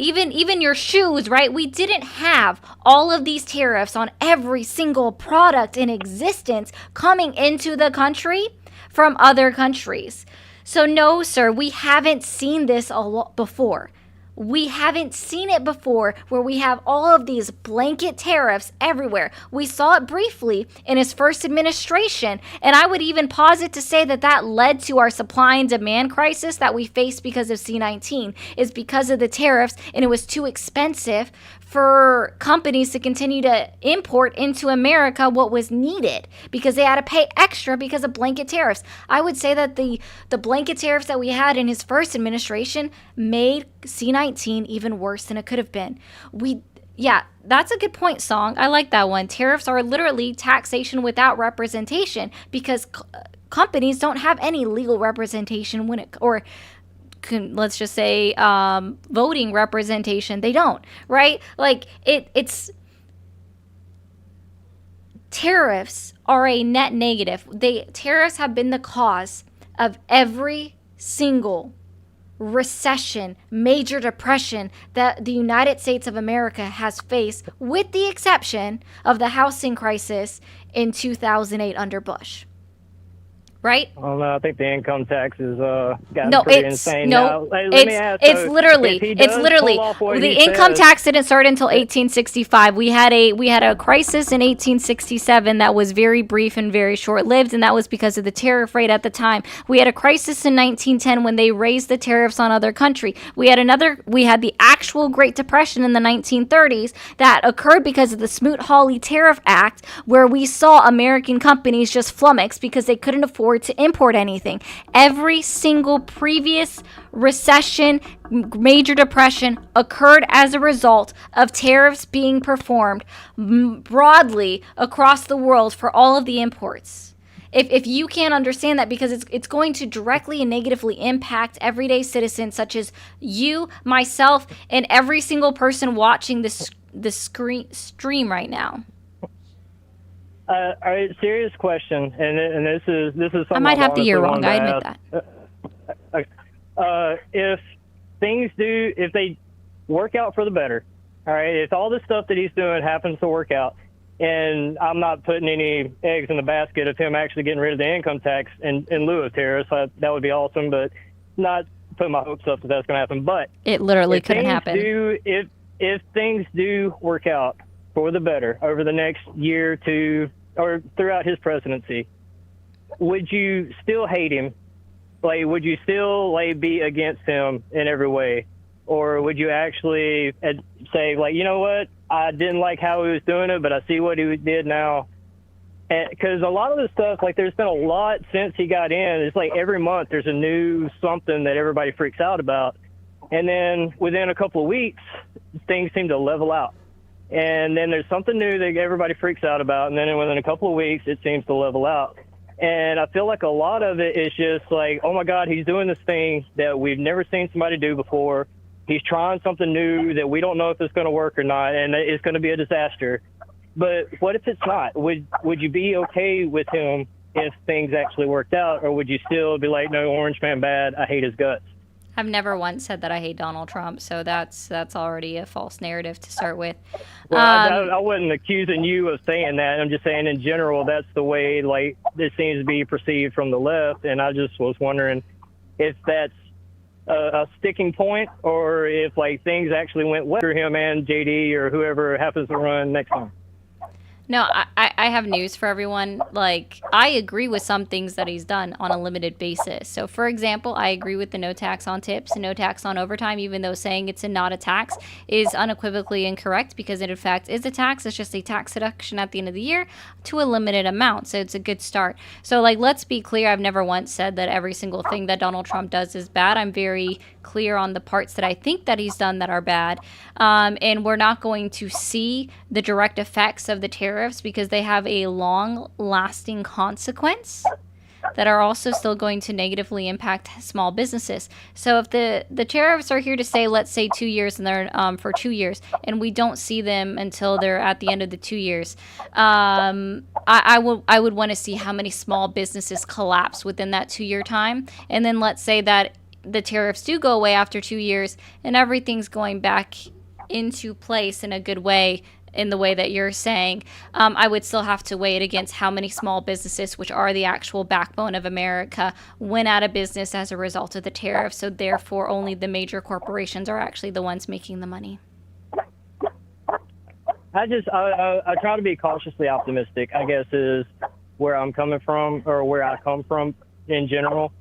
even your shoes, right? We didn't have all of these tariffs on every single product in existence coming into the country from other countries. So no, sir, we haven't seen this a lot before. We haven't seen it before where we have all of these blanket tariffs everywhere. We saw it briefly in his first administration, and I would even posit to say that led to our supply and demand crisis that we faced because of C-19, is because of the tariffs, and it was too expensive for companies to continue to import into America what was needed because they had to pay extra because of blanket tariffs. I would say that the blanket tariffs that we had in his first administration made C-19 even worse than it could have been. Yeah, that's a good point, Song. I like that one. Tariffs are literally taxation without representation because companies don't have any legal representation let's just say voting representation. They don't, right? Like it's tariffs are a net negative. Tariffs have been the cause of every single recession, major depression that the United States of America has faced, with the exception of the housing crisis in 2008 under Bush. Right? Well, no, I think the income tax is gotten pretty insane. It's literally the income tax didn't start until 1865. We had a crisis in 1867 that was very brief and very short-lived, and that was because of the tariff rate at the time. We had a crisis in 1910 when they raised the tariffs on other countries. We had the actual Great Depression in the 1930s that occurred because of the Smoot-Hawley Tariff Act, where we saw American companies just flummox because they couldn't afford afford to import anything. Every single previous recession, major depression occurred as a result of tariffs being performed broadly across the world for all of the imports. If you can't understand that, because it's going to directly and negatively impact everyday citizens such as you, myself, and every single person watching this stream right now. All right, serious question, and this is something I might have the year wrong. I admit that. If they work out for the better, all right, if all this stuff that he's doing happens to work out, and I'm not putting any eggs in the basket of him actually getting rid of the income tax in lieu of tariffs, that would be awesome, but not putting my hopes up that that's going to happen. But it literally couldn't happen. If things do work out for the better over the next year or two, or throughout his presidency, would you still hate him? Like, would you still be against him in every way? Or would you actually say, like, you know what, I didn't like how he was doing it, but I see what he did now? Because a lot of the stuff, like, there's been a lot since he got in. It's like every month there's a new something that everybody freaks out about. And then within a couple of weeks, things seem to level out. And then there's something new that everybody freaks out about. And then within a couple of weeks, it seems to level out. And I feel like a lot of it is just like, oh, my God, he's doing this thing that we've never seen somebody do before. He's trying something new that we don't know if it's going to work or not, and it's going to be a disaster. But what if it's not? Would you be okay with him if things actually worked out, or would you still be like, no, Orange Man bad, I hate his guts? I've never once said that I hate Donald Trump, so that's already a false narrative to start with. Well, I wasn't accusing you of saying that. I'm just saying in general that's the way, like, this seems to be perceived from the left, and I just was wondering if that's a sticking point, or if, like, things actually went well for him and JD or whoever happens to run next time. No, I have news for everyone. Like, I agree with some things that he's done on a limited basis. So, for example, I agree with the no tax on tips and no tax on overtime, even though saying it's not a tax is unequivocally incorrect, because it, in fact, is a tax. It's just a tax deduction at the end of the year to a limited amount. So it's a good start. So, like, let's be clear. I've never once said that every single thing that Donald Trump does is bad. I'm very clear on the parts that I think that he's done that are bad. And we're not going to see the direct effects of the tariffs because they have a long-lasting consequence that are also still going to negatively impact small businesses. So if the tariffs are here to stay, let's say 2 years, and they're for 2 years, and we don't see them until they're at the end of the 2 years, I would want to see how many small businesses collapse within that 2-year time. And then let's say that the tariffs do go away after 2 years and everything's going back into place in a good way, in the way that you're saying. I would still have to weigh it against how many small businesses, which are the actual backbone of America, went out of business as a result of the tariffs. So therefore, only the major corporations are actually the ones making the money. I try to be cautiously optimistic, I guess, is where I'm coming from, or where I come from in general.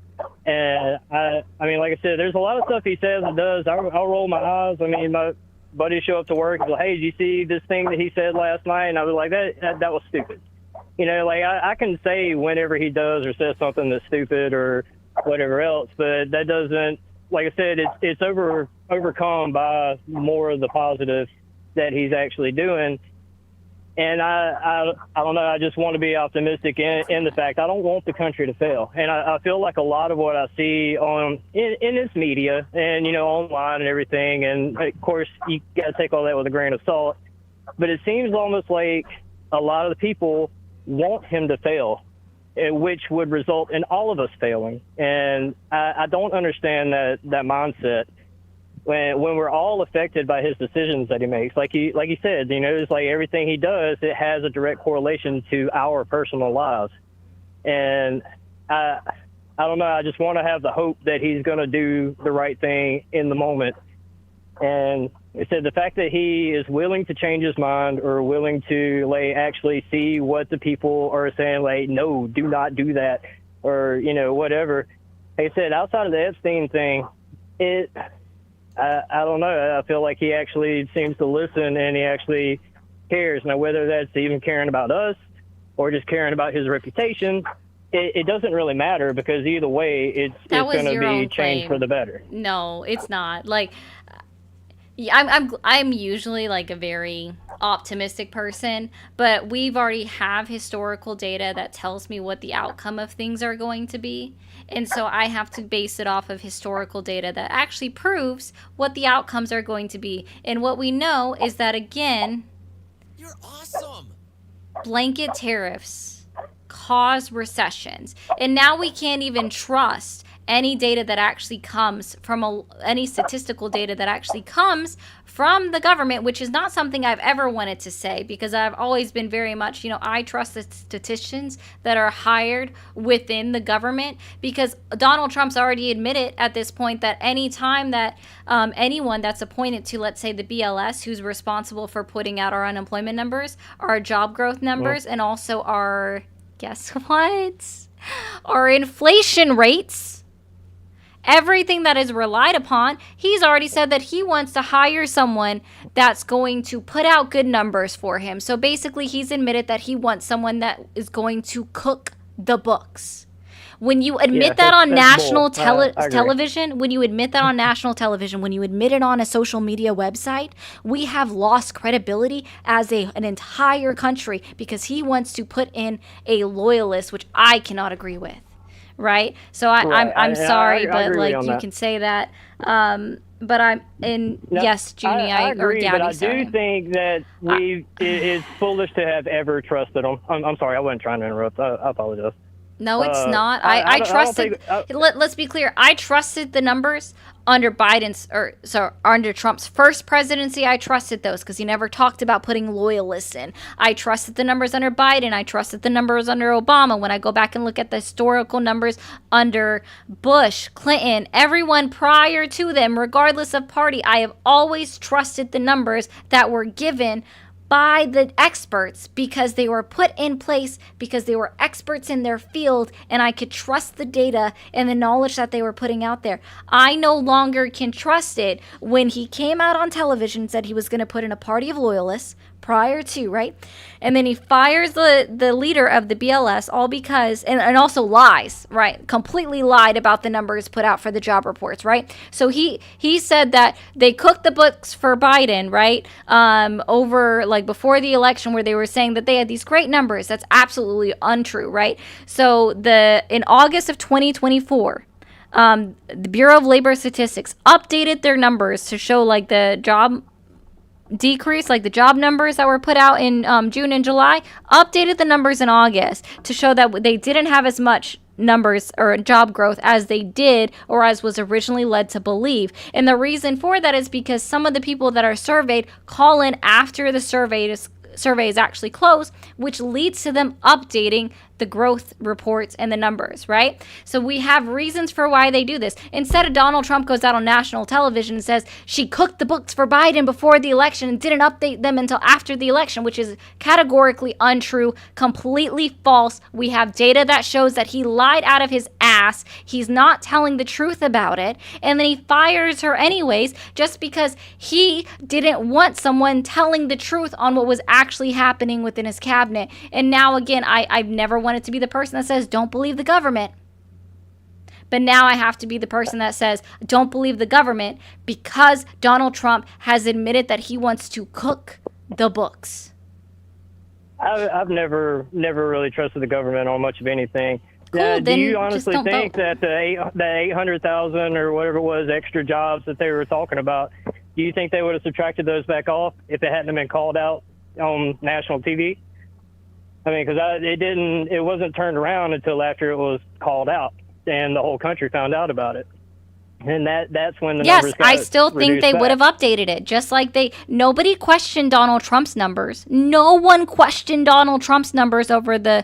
And I mean, like I said, there's a lot of stuff he says and does. I'll roll my eyes. I mean, my buddies show up to work and be like, hey, did you see this thing that he said last night? And I was like, that was stupid. You know, like, I can say whenever he does or says something that's stupid or whatever else, but that doesn't, like I said, it's overcome by more of the positive that he's actually doing. And I don't know, I just want to be optimistic in the fact I don't want the country to fail. And I feel like a lot of what I see in this media and, you know, online and everything, and of course you got to take all that with a grain of salt, but it seems almost like a lot of the people want him to fail, which would result in all of us failing. And I don't understand that mindset. When we're all affected by his decisions that he makes, like he said, you know, it's like everything he does, it has a direct correlation to our personal lives. And I don't know, I just want to have the hope that he's going to do the right thing in the moment. And it said the fact that he is willing to change his mind, or willing to like actually see what the people are saying, like, no, do not do that, or, you know, whatever. Like I said, outside of the Epstein thing, I don't know. I feel like he actually seems to listen, and he actually cares. Now, whether that's even caring about us or just caring about his reputation, it doesn't really matter because either way, it's going to be changed for the better. No, it's not. Like, yeah, I'm usually like a very optimistic person, but we've already have historical data that tells me what the outcome of things are going to be. And so I have to base it off of historical data that actually proves what the outcomes are going to be. And what we know is that, again, you're awesome. Blanket tariffs cause recessions. And now we can't even trust any data that actually comes from any statistical data that actually comes from the government, which is not something I've ever wanted to say, because I've always been very much, I trust the statisticians that are hired within the government, because Donald Trump's already admitted at this point that any time that anyone that's appointed to, let's say, the BLS, who's responsible for putting out our unemployment numbers, our job growth numbers, and also our, guess what? Our inflation rates, everything that is relied upon, he's already said that he wants to hire someone that's going to put out good numbers for him. So basically, he's admitted that he wants someone that is going to cook the books. When you admit that on national television, when you admit that on national television, when you admit it on a social media website, we have lost credibility as an entire country, because he wants to put in a loyalist, which I cannot agree with. Right? So I'm sorry, but like you can say that. But yes, Junie, I agree, or Gabby, but I sorry. do think that it's foolish to have ever trusted them. I'm sorry, I wasn't trying to interrupt. I apologize. No, it's not. I trusted. Let's be clear. I trusted the numbers under under Trump's first presidency. I trusted those because he never talked about putting loyalists in. I trusted the numbers under Biden. I trusted the numbers under Obama. When I go back and look at the historical numbers under Bush, Clinton, everyone prior to them, regardless of party, I have always trusted the numbers that were given by the experts, because they were put in place because they were experts in their field, and I could trust the data and the knowledge that they were putting out there. I no longer can trust it when he came out on television and said he was going to put in a party of loyalists prior to, right? And then he fires the leader of the BLS, all because, and also lies, right? Completely lied about the numbers put out for the job reports, right? So he said that they cooked the books for Biden, right? Over like before the election, where they were saying that they had these great numbers. That's absolutely untrue, right? So in August of 2024, the Bureau of Labor Statistics updated their numbers to show like the job decrease, like the job numbers that were put out in June and July, updated the numbers in August to show that they didn't have as much numbers or job growth as they did, or as was originally led to believe. And the reason for that is because some of the people that are surveyed call in after the survey is actually closed, which leads to them updating the growth reports and the numbers, right? So we have reasons for why they do this. Instead of Donald Trump goes out on national television and says she cooked the books for Biden before the election and didn't update them until after the election, which is categorically untrue, completely false. We have data that shows that he lied out of his ass. He's not telling the truth about it. And then he fires her anyways, just because he didn't want someone telling the truth on what was actually happening within his cabinet. And now again, I've never wanted to be the person that says don't believe the government, but now I have to be the person that says don't believe the government, because Donald Trump has admitted that he wants to cook the books. I've never really trusted the government on much of anything. Cool, do you honestly think that the 800,000 or whatever it was extra jobs that they were talking about, do you think they would have subtracted those back off if it hadn't been called out on national TV? I mean, because it wasn't turned around until after it was called out and the whole country found out about it. And that's when the numbers got I still think they back. would have updated it, just like nobody questioned Donald Trump's numbers. No one questioned Donald Trump's numbers over the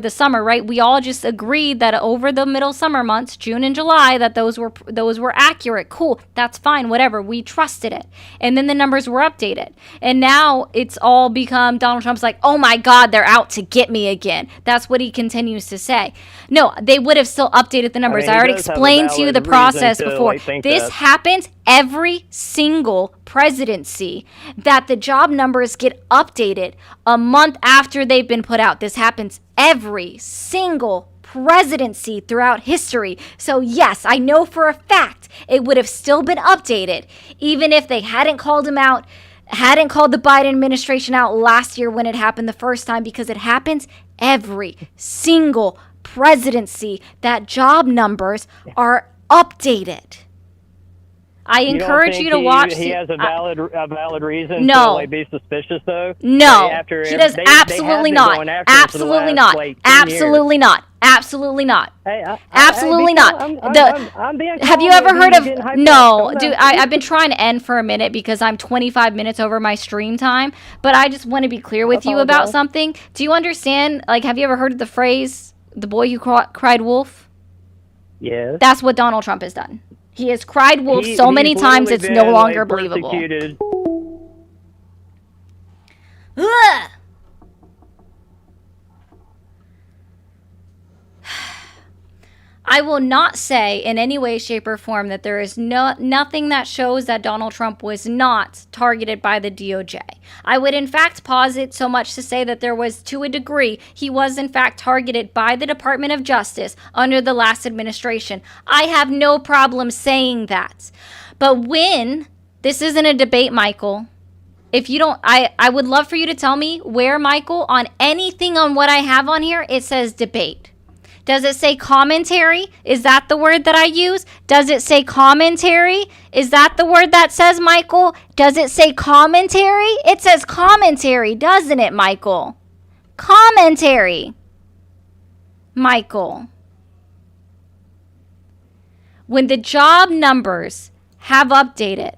summer, right? We all just agreed that over the middle summer months, June and July, that those were accurate. Cool, that's fine, whatever. We trusted it. And then the numbers were updated. And now it's all become Donald Trump's like, oh my God, they're out to get me again. That's what he continues to say. No, they would have still updated the numbers. I already explained to you the process before. This happens every single presidency, that the job numbers get updated a month after they've been put out. This happens every single presidency throughout history. So yes, I know for a fact it would have still been updated, even if they hadn't called him out, hadn't called the Biden administration out last year when it happened the first time, because it happens every single presidency that job numbers are updated. I encourage you to watch. He has a valid reason no. to like be suspicious, though. No, after he does absolutely not. Absolutely not. Absolutely not. Absolutely not. Absolutely not. Have you ever heard of? No, dude. I've been trying to end for a minute because I'm 25 minutes over my stream time. But I just want to be clear with you about something. Do you understand? Like, have you ever heard of the phrase "the boy who cried wolf"? Yes. That's what Donald Trump has done. He has cried wolf so many times it's no longer believable. Ugh. I will not say in any way, shape, or form that there is nothing that shows that Donald Trump was not targeted by the DOJ. I would in fact posit so much to say that there was, to a degree, he was in fact targeted by the Department of Justice under the last administration. I have no problem saying that. But when, this isn't a debate, Michael. If you don't, I would love for you to tell me where, Michael, on anything on what I have on here, it says debate. Does it say commentary? Is that the word that I use? Does it say commentary? Is that the word that says, Michael? Does it say commentary? It says commentary, doesn't it, Michael? Commentary. Michael. When the job numbers have updated,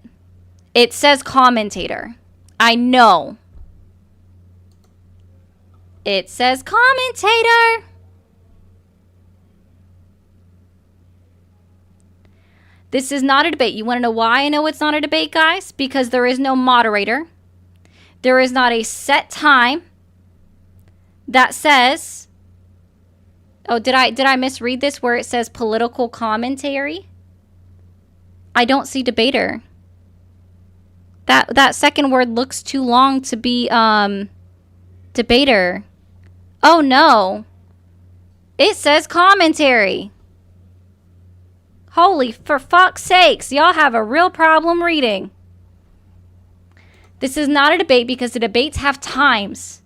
it says commentator. I know. It says commentator. This is not a debate. You want to know why I know it's not a debate, guys? Because there is no moderator. There is not a set time that says, oh, did I misread this where it says political commentary? I don't see debater. That second word looks too long to be debater. Oh no. It says commentary. Holy, for fuck's sakes, y'all have a real problem reading. This is not a debate because the debates have times.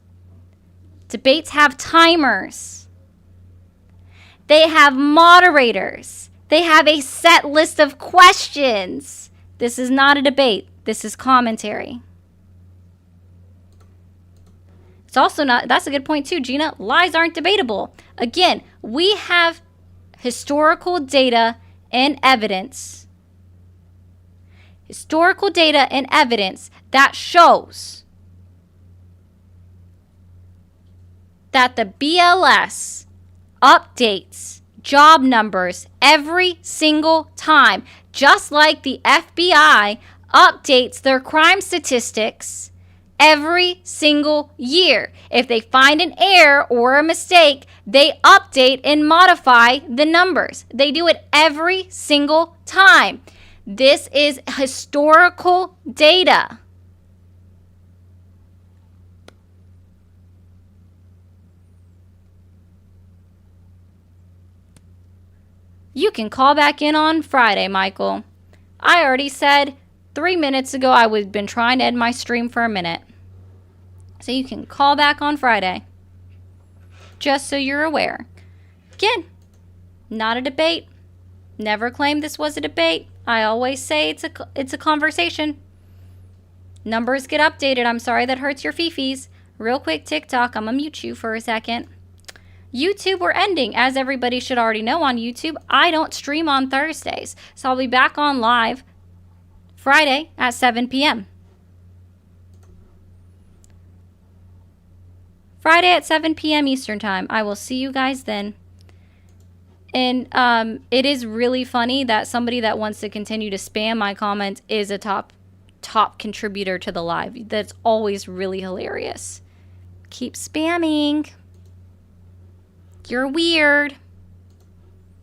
Debates have timers. They have moderators. They have a set list of questions. This is not a debate. This is commentary. It's also not, that's a good point too, Gina. Lies aren't debatable. Again, we have historical data and evidence. Historical data and evidence that shows that the BLS updates job numbers every single time, just like the FBI updates their crime statistics every single year. If they find an error or a mistake, they update and modify the numbers. They do it every single time. This is historical data. You can call back in on Friday, Michael. I already said 3 minutes ago I would have been trying to end my stream for a minute. So you can call back on Friday. Just so you're aware. Again, not a debate. Never claimed this was a debate. I always say it's a conversation. Numbers get updated. I'm sorry that hurts your fifis. Real quick, TikTok. I'm going to mute you for a second. YouTube, we're ending. As everybody should already know on YouTube, I don't stream on Thursdays. So I'll be back on live Friday at 7 p.m. Friday at 7 p.m. Eastern Time. I will see you guys then. And it is really funny that somebody that wants to continue to spam my comments is a top contributor to the live. That's always really hilarious. Keep spamming. You're weird.